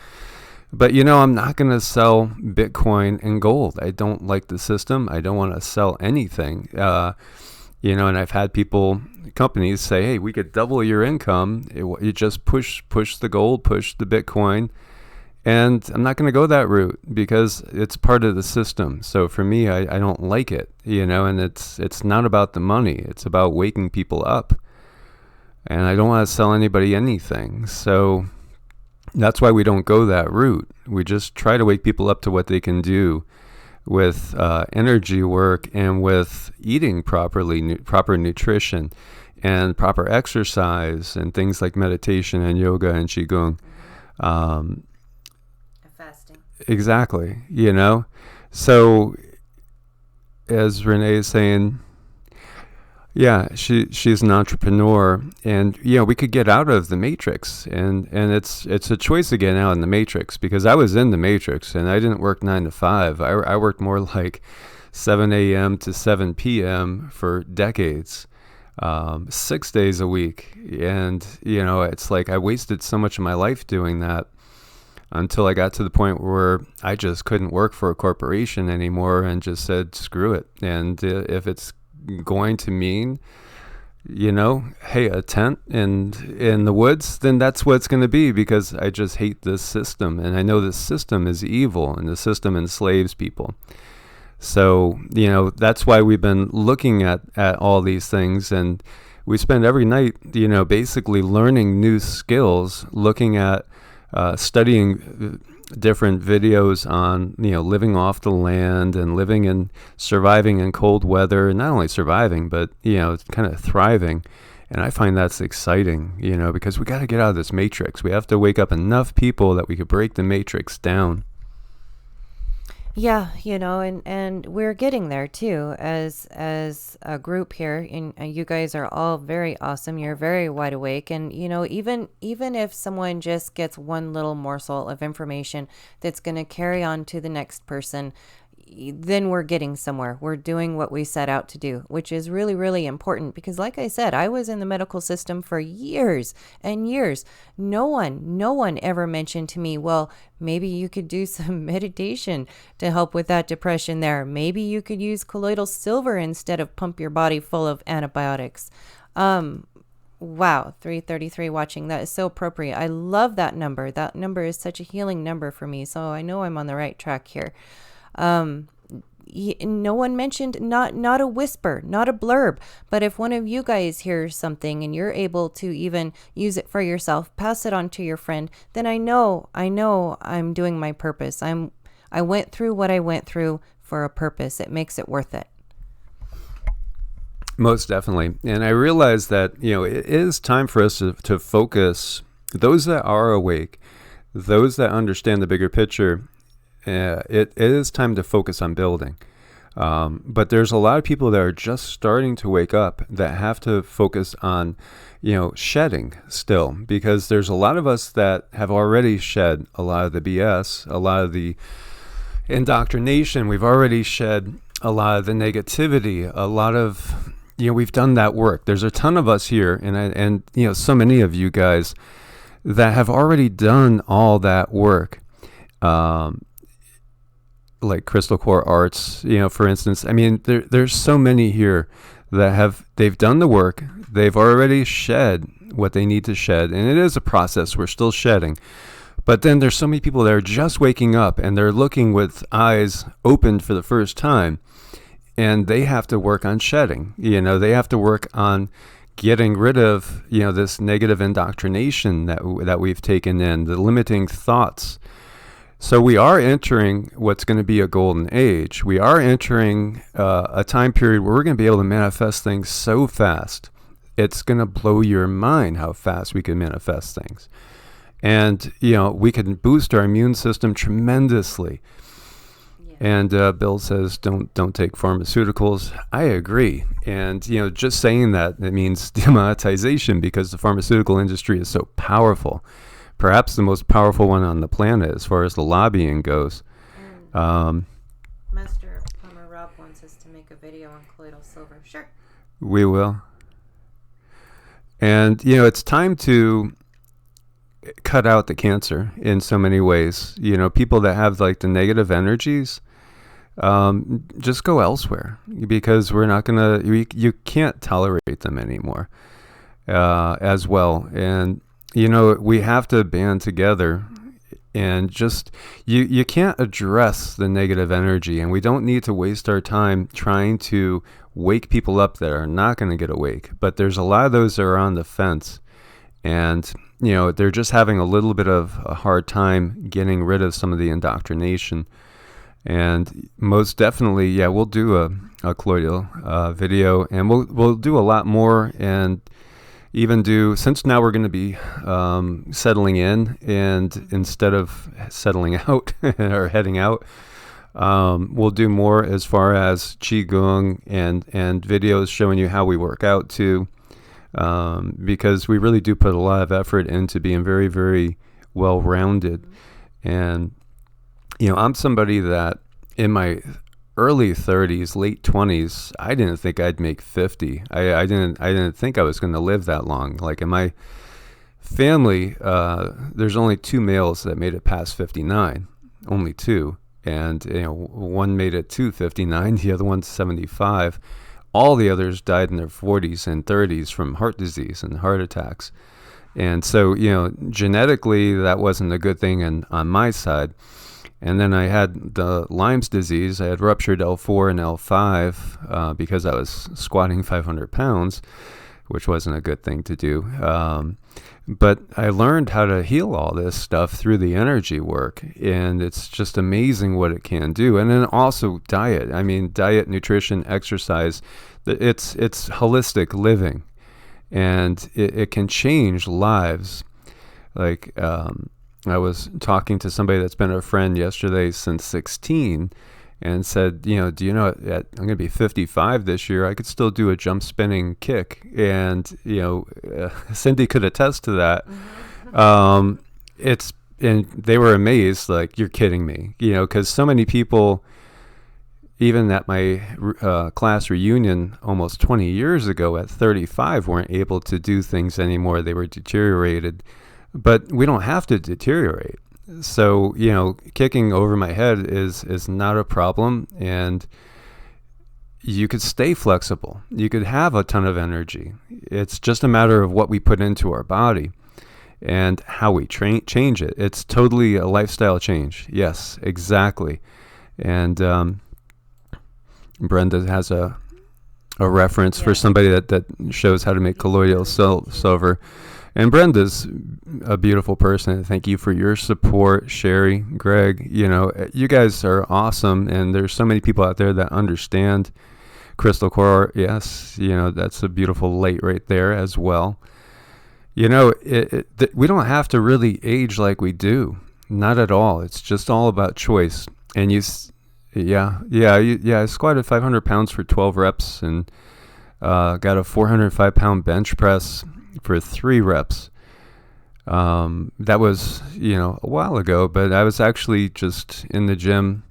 But, I'm not going to sell Bitcoin and gold. I don't like the system. I don't want to sell anything. And I've had companies say, hey, we could double your income. You just push the gold, push the Bitcoin. And I'm not going to go that route because it's part of the system. So for me, I don't like it, and it's not about the money. It's about waking people up. And I don't want to sell anybody anything. So that's why we don't go that route. We just try to wake people up to what they can do with energy work and with eating properly, proper nutrition and proper exercise and things like meditation and yoga and QiGong. Fasting. Exactly. So as Renee is saying, yeah, she's an entrepreneur, and we could get out of the matrix, and it's a choice to get out in the matrix, because I was in the matrix and I didn't work 9 to 5. I worked more like 7 a.m. to 7 p.m. for decades, 6 days a week, and it's like I wasted so much of my life doing that until I got to the point where I just couldn't work for a corporation anymore, and just said screw it. And if it's going to mean hey, a tent in the woods, then that's what it's going to be, because I just hate this system, and I know this system is evil, and the system enslaves people. So that's why we've been looking at all these things, and we spend every night basically learning new skills, looking at studying different videos on living off the land and living and surviving in cold weather, and not only surviving but kind of thriving. And I find that's exciting, because we got to get out of this matrix. We have to wake up enough people that we could break the matrix down. Yeah, and we're getting there too as a group here, and you guys are all very awesome. You're very wide awake, and even if someone just gets one little morsel of information that's going to carry on to the next person, then we're getting somewhere. We're doing what we set out to do, which is really, really important because, like I said, I was in the medical system for years and years. No one ever mentioned to me, well, maybe you could do some meditation to help with that depression there. Maybe you could use colloidal silver instead of pump your body full of antibiotics. Wow, 333 watching. That is so appropriate. I love that number. That number is such a healing number for me. So I know I'm on the right track here. No one mentioned, not a whisper, not a blurb, but if one of you guys hears something and you're able to even use it for yourself, pass it on to your friend, then I know I'm doing my purpose. I went through what I went through for a purpose. It makes it worth it. Most definitely. And I realize that, it is time for us to focus, those that are awake, those that understand the bigger picture. It is time to focus on building. But there's a lot of people that are just starting to wake up that have to focus on, shedding still, because there's a lot of us that have already shed a lot of the BS, a lot of the indoctrination. We've already shed a lot of the negativity, a lot of, we've done that work. There's a ton of us here and so many of you guys that have already done all that work. Like Crystal Core Arts, for instance. I mean, there's so many here that they've done the work. They've already shed what they need to shed. And it is a process. We're still shedding. But then there's so many people that are just waking up and they're looking with eyes opened for the first time. And they have to work on shedding. They have to work on getting rid of, this negative indoctrination that we've taken in, the limiting thoughts. So we are entering what's going to be a golden age. We are entering a time period where we're going to be able to manifest things so fast. It's going to blow your mind how fast we can manifest things. And, we can boost our immune system tremendously. Yeah. And Bill says, don't take pharmaceuticals. I agree. And, just saying that, it means demonetization because the pharmaceutical industry is so powerful. Perhaps the most powerful one on the planet as far as the lobbying goes. Master Plumber Rob wants us to make a video on colloidal silver. Sure. We will. And, it's time to cut out the cancer in so many ways. People that have like the negative energies, just go elsewhere because we're not going to, you can't tolerate them anymore as well. And, we have to band together and just, you can't address the negative energy, and we don't need to waste our time trying to wake people up that are not going to get awake. But there's a lot of those that are on the fence, and, they're just having a little bit of a hard time getting rid of some of the indoctrination. And most definitely, yeah, we'll do a colloidal video, and we'll do a lot more, and even do, since now we're going to be settling in, and instead of settling out or heading out, we'll do more as far as QiGong and videos showing you how we work out too, because we really do put a lot of effort into being very, very well-rounded. And, I'm somebody that in my early 30s, late 20s, I didn't think I'd make 50. I didn't think I was going to live that long. Like in my family, there's only 2 males that made it past 59, only 2. And, one made it to 59, the other one's 75. All the others died in their 40s and 30s from heart disease and heart attacks. And so, genetically, that wasn't a good thing on my side. And then I had the Lyme's disease. I had ruptured L4 and L5 because I was squatting 500 pounds, which wasn't a good thing to do. But I learned how to heal all this stuff through the energy work, and it's just amazing what it can do. And then also diet. I mean, diet, nutrition, exercise. It's holistic living, and it can change lives. Like I was talking to somebody that's been a friend yesterday since 16, and said, do you know, I'm going to be 55 this year, I could still do a jump spinning kick. And, Cindy could attest to that. And they were amazed, like, you're kidding me, because so many people, even at my class reunion almost 20 years ago at 35, weren't able to do things anymore. They were deteriorated. But we don't have to deteriorate. So, kicking over my head is not a problem. And you could stay flexible. You could have a ton of energy. It's just a matter of what we put into our body and how we change it. It's totally a lifestyle change. Yes, exactly. And Brenda has a reference for somebody that shows how to make colloidal silver. And Brenda's a beautiful person. Thank you for your support, Sherry, Greg. You guys are awesome, and there's so many people out there that understand. Crystal Core, yes, that's a beautiful light right there as well. We don't have to really age like we do. Not at all. It's just all about choice. And I squatted 500 pounds for 12 reps and got a 405-pound bench press for 3 reps. That was, a while ago, but I was actually just in the gym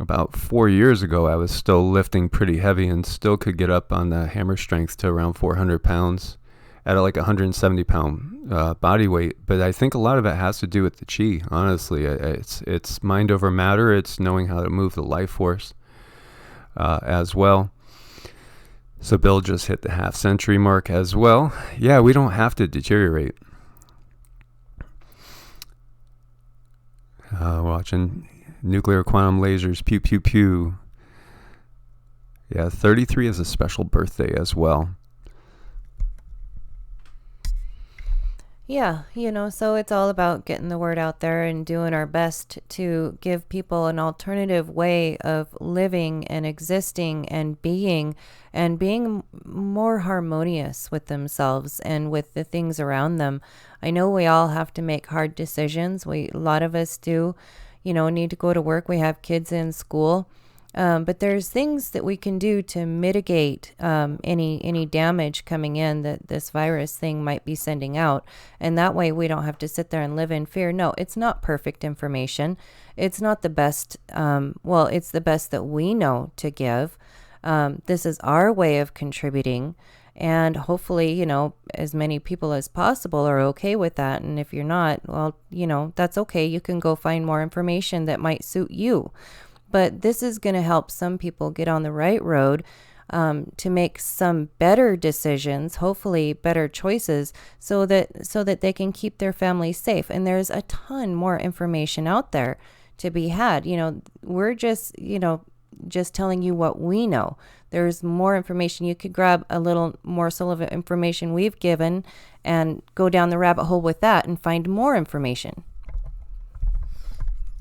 about 4 years ago. I was still lifting pretty heavy and still could get up on the hammer strength to around 400 pounds at like 170 pound body weight. But I think a lot of it has to do with the chi, honestly. It's mind over matter. It's knowing how to move the life force as well. So Bill just hit the half-century mark as well. Yeah, we don't have to deteriorate. Watching nuclear quantum lasers, pew, pew, pew. Yeah, 33 is a special birthday as well. Yeah, so it's all about getting the word out there and doing our best to give people an alternative way of living and existing and being more harmonious with themselves and with the things around them. I know we all have to make hard decisions. A lot of us do, need to go to work. We have kids in school. But there's things that we can do to mitigate any damage coming in that this virus thing might be sending out. And that way we don't have to sit there and live in fear. No, it's not perfect information. It's not the best. It's the best that we know to give. This is our way of contributing. And hopefully, as many people as possible are okay with that. And if you're not, that's okay. You can go find more information that might suit you. But this is going to help some people get on the right road to make some better decisions, hopefully better choices, so that they can keep their families safe. And there's a ton more information out there to be had. We're just telling you what we know. There's more information. You could grab a little morsel of information we've given and go down the rabbit hole with that and find more information.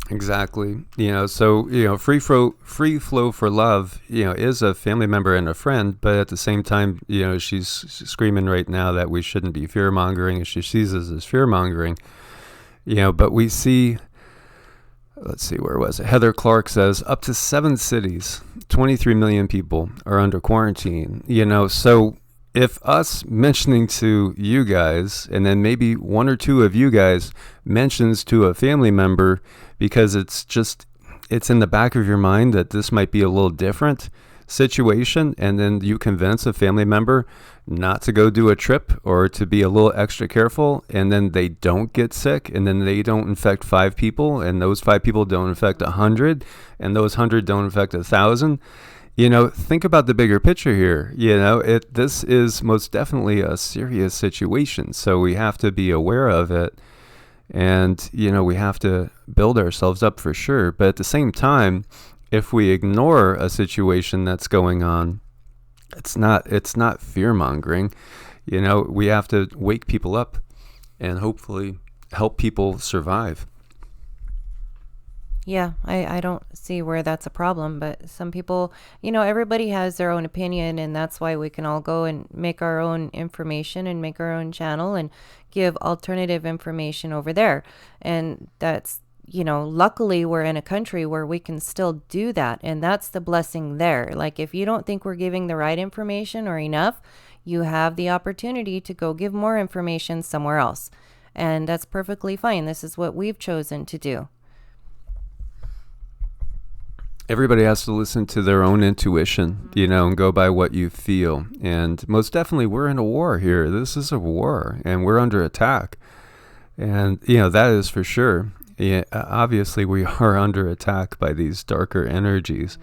Exactly. So, free flow for love, is a family member and a friend, but at the same time, she's screaming right now that we shouldn't be fear mongering, and she sees us as fear mongering, but we see, let's see, where was it? Heather Clark says up to 7 cities, 23 million people are under quarantine, so if us mentioning to you guys, and then maybe 1 or 2 of you guys mentions to a family member, because it's in the back of your mind that this might be a little different situation, and then you convince a family member not to go do a trip or to be a little extra careful, and then they don't get sick, and then they don't infect 5 people, and those 5 people don't infect 100, and those 100 don't infect 1,000. Think about the bigger picture here. This is most definitely a serious situation, so we have to be aware of it. And, we have to build ourselves up for sure. But at the same time, if we ignore a situation that's going on, it's not fear mongering. We have to wake people up and hopefully help people survive. Yeah, I don't see where that's a problem, but some people, everybody has their own opinion, and that's why we can all go and make our own information and make our own channel and give alternative information over there. And that's, luckily we're in a country where we can still do that. And that's the blessing there. Like, if you don't think we're giving the right information or enough, you have the opportunity to go give more information somewhere else. And that's perfectly fine. This is what we've chosen to do. Everybody has to listen to their own intuition, and go by what you feel. And most definitely, we're in a war here. This is a war, and we're under attack. And, that is for sure. Yeah, obviously, we are under attack by these darker energies.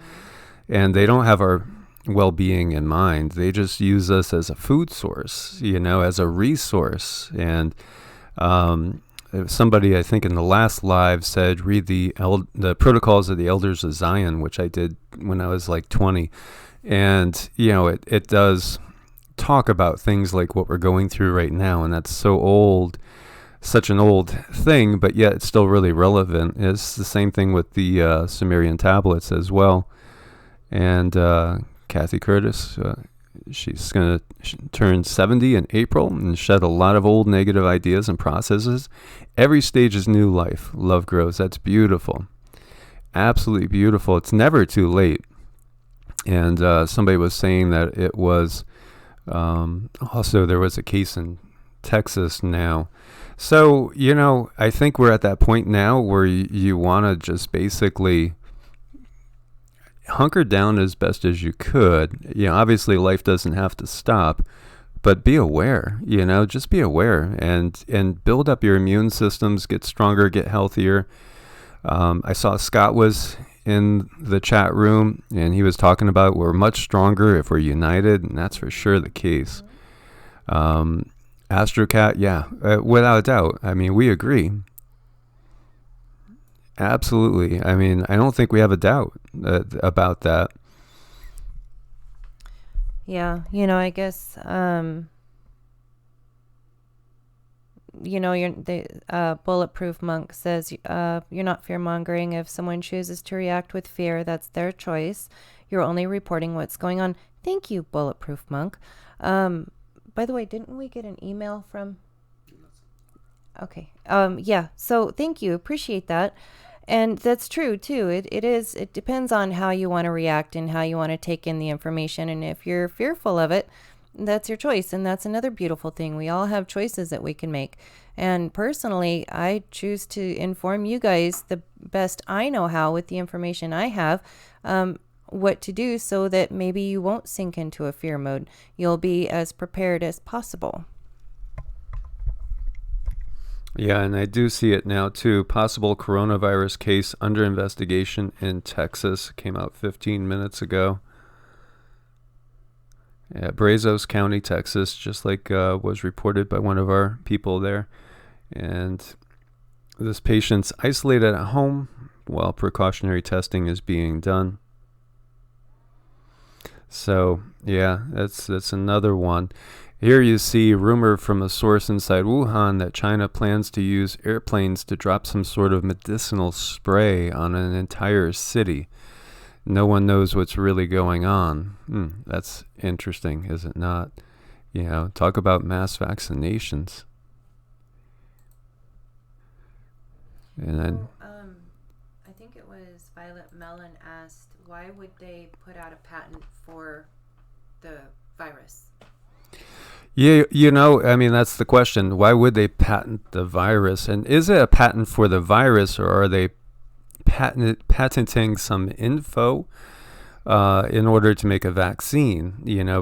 And they don't have our well-being in mind. They just use us as a food source, as a resource. And somebody, I think in the last live, said read the Protocols of the Elders of Zion, which I did when I was like 20. And, it does talk about things like what we're going through right now. And that's so old, such an old thing, but yet it's still really relevant. It's the same thing with the Sumerian tablets as well. And Kathy Curtis, she's going to turn 70 in April and shed a lot of old negative ideas and processes. Every stage is new life. Love grows. That's beautiful. Absolutely beautiful. It's never too late. And somebody was saying that it was also there was a case in Texas now. So, I think we're at that point now where you want to just basically hunker down as best as you could. Obviously life doesn't have to stop, but be aware, just be aware and build up your immune systems, get stronger, get healthier. I saw Scott was in the chat room and he was talking about we're much stronger if we're united, and that's for sure the case. Astrocat, yeah, without a doubt. I mean, we agree. Absolutely. I mean, I don't think we have a doubt about that. Yeah, I guess, Bulletproof Monk says, you're not fear-mongering. If someone chooses to react with fear, that's their choice. You're only reporting what's going on. Thank you, Bulletproof Monk. By the way, didn't we get an email from... Okay. Yeah, so thank you. Appreciate that. And that's true too. It depends on how you want to react and how you want to take in the information. And if you're fearful of it, that's your choice. And that's another beautiful thing. We all have choices that we can make. And personally, I choose to inform you guys the best I know how with the information I have, what to do so that maybe you won't sink into a fear mode. You'll be as prepared as possible. Yeah, and I do see it now too. Possible coronavirus case under investigation in Texas. Came out 15 minutes ago. Yeah, Brazos County, Texas, just like was reported by one of our people there. And this patient's isolated at home while precautionary testing is being done. So, yeah, that's another one. Here you see rumor from a source inside Wuhan that China plans to use airplanes to drop some sort of medicinal spray on an entire city. No one knows what's really going on. That's interesting, is it not? Talk about mass vaccinations. And then... I think it was Violet Mellon asked, why would they put out a patent for the virus? Yeah, I mean, that's the question. Why would they patent the virus? And is it a patent for the virus, or are they patenting some info in order to make a vaccine?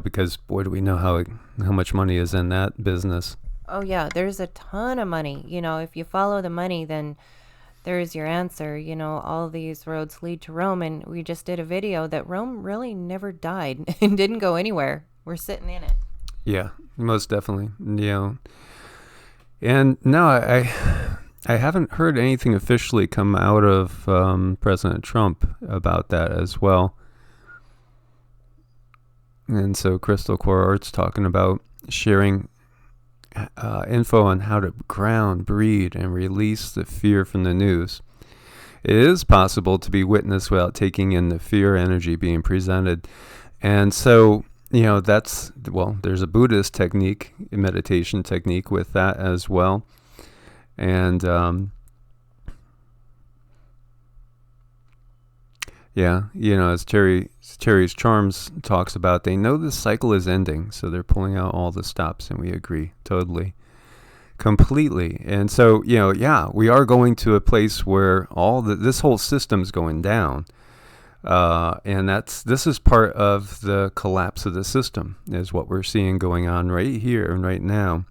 Because boy, do we know how much money is in that business. Oh, yeah, there's a ton of money. If you follow the money, then there's your answer. All these roads lead to Rome. And we just did a video that Rome really never died and didn't go anywhere. We're sitting in it. Yeah, most definitely. And no, I haven't heard anything officially come out of President Trump about that as well. And so Crystal Core Art's talking about sharing info on how to ground, breed, and release the fear from the news. it is possible to be witness without taking in the fear energy being presented. And so, there's a Buddhist technique, a meditation technique with that as well. And as Terry's Charms talks about, they know this cycle is ending, so they're pulling out all the stops, and we agree totally, completely. And so, we are going to a place where this whole system's going down, and this is part of the collapse of the system, is what we're seeing going on right here and right now.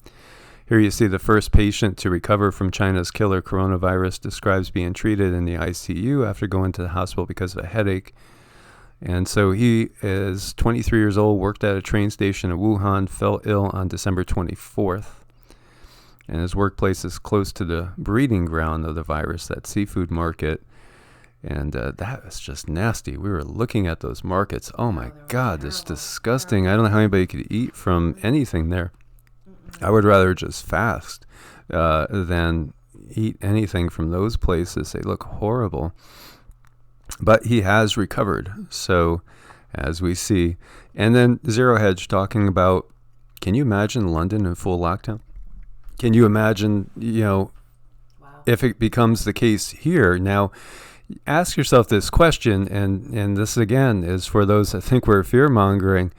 Here you see the first patient to recover from China's killer coronavirus describes being treated in the ICU after going to the hospital because of a headache. And so he is 23 years old, worked at a train station in Wuhan, fell ill on December 24th. And his workplace is close to the breeding ground of the virus, that seafood market. And that was just nasty. We were looking at those markets. Oh my God, it's disgusting. I don't know how anybody could eat from anything there. I would rather just fast than eat anything from those places. They look horrible. But he has recovered, so as we see. And then Zero Hedge talking about, can you imagine London in full lockdown? Can you imagine, if it becomes the case here? Now, ask yourself this question, and this again is for those that think we're fear-mongering.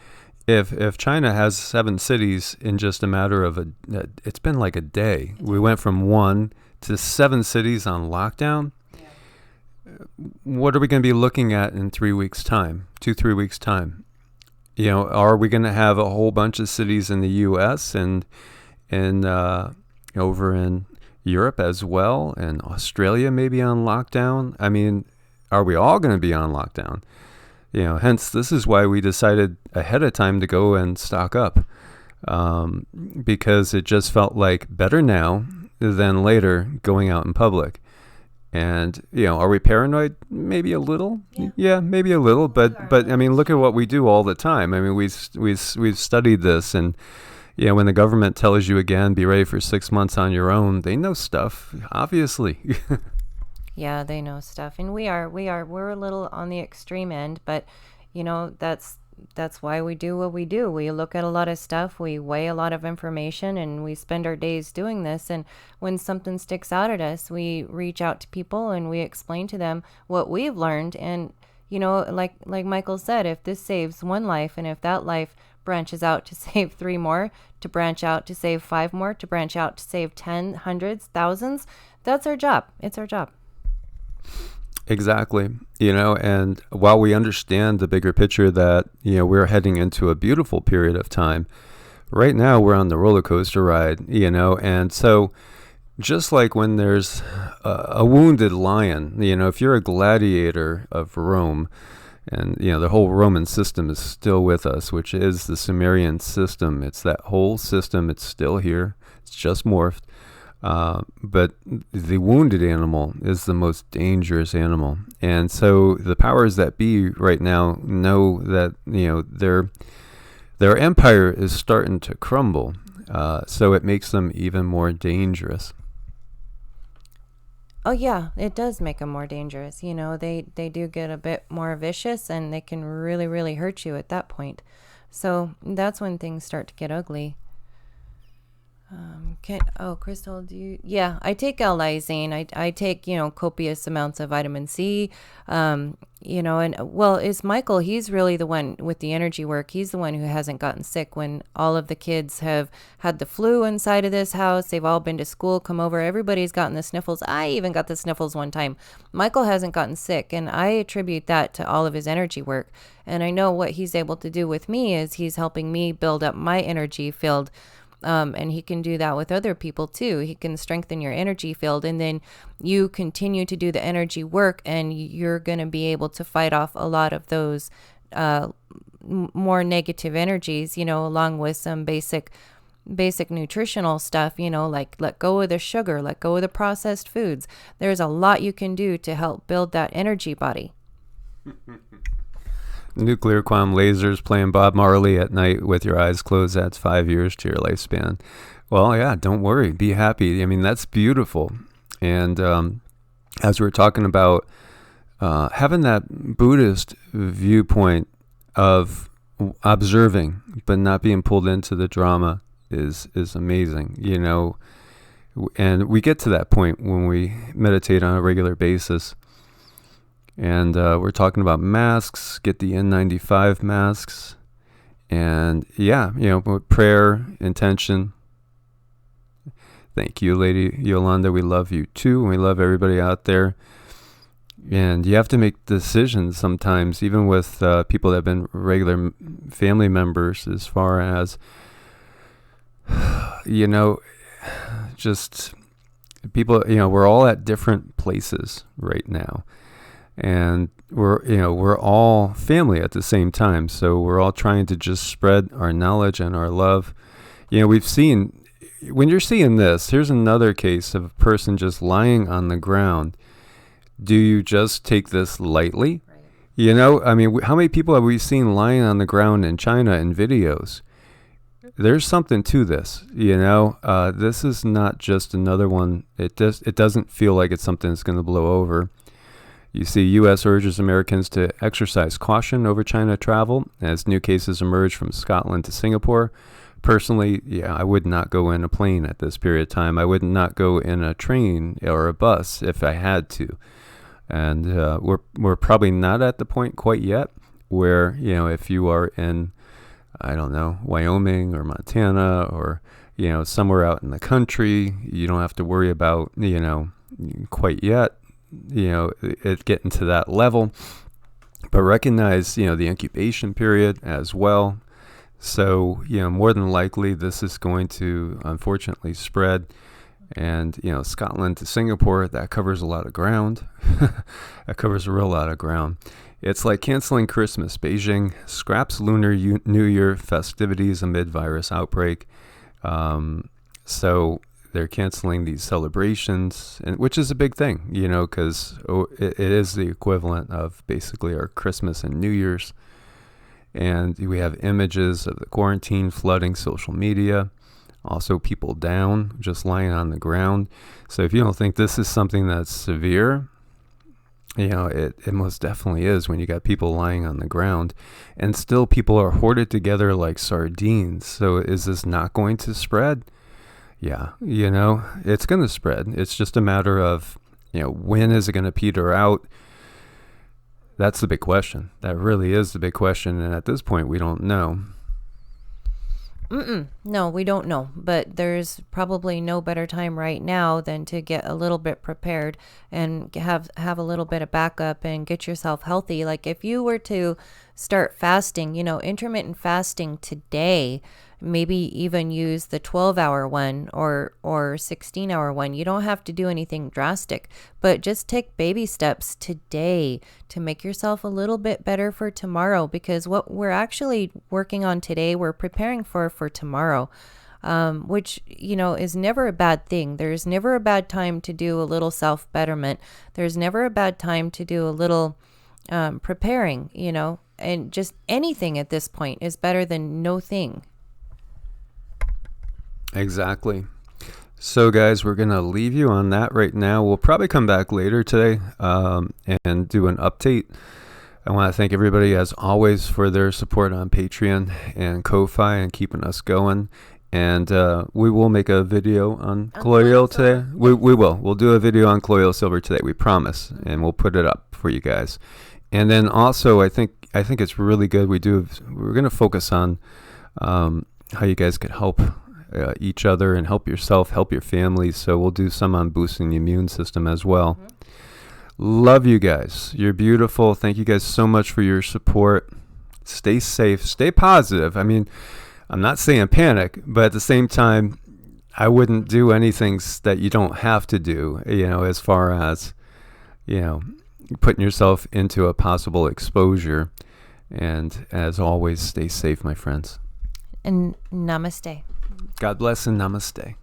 If China has 7 cities in just a matter of it's been like a day. We went from 1 to 7 cities on lockdown. Yeah. What are we going to be looking at in 3 weeks' time, 2-3 weeks' time? Are we going to have a whole bunch of cities in the U.S. and over in Europe as well, and Australia maybe on lockdown? I mean, are we all going to be on lockdown? Hence, this is why we decided ahead of time to go and stock up, because it just felt like better now than later going out in public. And, are we paranoid? Maybe a little. Yeah, maybe a little. But I mean, look at what we do all the time. I mean, we've studied this, and, when the government tells you again, be ready for 6 months on your own, they know stuff, obviously. Yeah, they know stuff, and we're a little on the extreme end, but that's why we do what we do. We look at a lot of stuff, we weigh a lot of information, and we spend our days doing this. And when something sticks out at us, we reach out to people and we explain to them what we've learned. And like Michael said, if this saves one life, and if that life branches out to save 3 more, to branch out to save 5 more, to branch out to save 10, hundreds, thousands, that's our job. It's our job. Exactly. And while we understand the bigger picture that, we're heading into a beautiful period of time, right now we're on the roller coaster ride, and so just like when there's a wounded lion, if you're a gladiator of Rome, and, the whole Roman system is still with us, which is the Sumerian system. It's that whole system. It's still here. It's just morphed. But the wounded animal is the most dangerous animal. And so the powers that be right now know that, their empire is starting to crumble. So it makes them even more dangerous. Oh, yeah, it does make them more dangerous. They do get a bit more vicious, and they can really, really hurt you at that point. So that's when things start to get ugly. Crystal, yeah, I take L-lysine. I take, copious amounts of vitamin C, and is Michael, he's really the one with the energy work. He's the one who hasn't gotten sick when all of the kids have had the flu inside of this house. They've all been to school, come over. Everybody's gotten the sniffles. I even got the sniffles one time. Michael hasn't gotten sick, and I attribute that to all of his energy work. And I know what he's able to do with me is he's helping me build up my energy field. And he can do that with other people too. He can strengthen your energy field, and then you continue to do the energy work, and you're going to be able to fight off a lot of those more negative energies, along with some basic nutritional stuff, like let go of the sugar, let go of the processed foods. There's a lot you can do to help build that energy body. Nuclear quantum lasers, playing Bob Marley at night with your eyes closed, adds 5 years to your lifespan. Well, yeah, don't worry. Be happy. I mean, that's beautiful. And as we're talking about, having that Buddhist viewpoint of observing but not being pulled into the drama is amazing, and we get to that point when we meditate on a regular basis. And we're talking about masks, get the N95 masks, and prayer, intention. Thank you, Lady Yolanda. We love you too, and we love everybody out there. And you have to make decisions sometimes, even with people that have been regular family members, as far as, just people, we're all at different places right now. And we're all family at the same time. So we're all trying to just spread our knowledge and our love. We've seen, when you're seeing this, here's another case of a person just lying on the ground. Do you just take this lightly? Right. How many people have we seen lying on the ground in China in videos? There's something to this, this is not just another one. It doesn't feel like it's something that's going to blow over. You see, U.S. urges Americans to exercise caution over China travel as new cases emerge from Scotland to Singapore. Personally, I would not go in a plane at this period of time. I would not go in a train or a bus if I had to. And we're probably not at the point quite yet where, if you are in, I don't know, Wyoming or Montana or, somewhere out in the country, you don't have to worry about, quite yet, it getting to that level. But recognize, the incubation period as well. So, more than likely, this is going to, unfortunately, spread. And, Scotland to Singapore, that covers a lot of ground. That covers a real lot of ground. It's like canceling Christmas. Beijing scraps Lunar New Year festivities amid virus outbreak. So they're canceling these celebrations, which is a big thing, because it is the equivalent of basically our Christmas and New Year's. And we have images of the quarantine flooding social media. Also people down, just lying on the ground. So if you don't think this is something that's severe, it most definitely is when you got people lying on the ground. And still people are hoarded together like sardines. So is this not going to spread? Yeah, it's going to spread. It's just a matter of, when is it going to peter out? That's the big question. That really is the big question. And at this point, we don't know. No, we don't know. But there's probably no better time right now than to get a little bit prepared and have a little bit of backup and get yourself healthy. Like if you were to start fasting, intermittent fasting today, maybe even use the 12-hour one or 16-hour one. You don't have to do anything drastic, but just take baby steps today to make yourself a little bit better for tomorrow, because what we're actually working on today, we're preparing for tomorrow, which, is never a bad thing. There's never a bad time to do a little self-betterment. There's never a bad time to do a little preparing, and just anything at this point is better than no thing. Exactly. So guys, we're going to leave you on that right now. We'll probably come back later today and do an update. I want to thank everybody, as always, for their support on Patreon and Ko-Fi and keeping us going. And we will make a video on colloidal today. We will. We'll do a video on colloidal silver today, we promise. And we'll put it up for you guys. And then also, I think it's really good. We're going to focus on how you guys could help each other and help yourself, help your family. So we'll do some on boosting the immune system as well. Mm-hmm. Love you guys. You're beautiful. Thank you guys so much for your support. Stay safe. Stay positive. I'm not saying panic, but at the same time, I wouldn't do anything that you don't have to do, as far as, putting yourself into a possible exposure. And as always, stay safe, my friends. And namaste. God bless and namaste.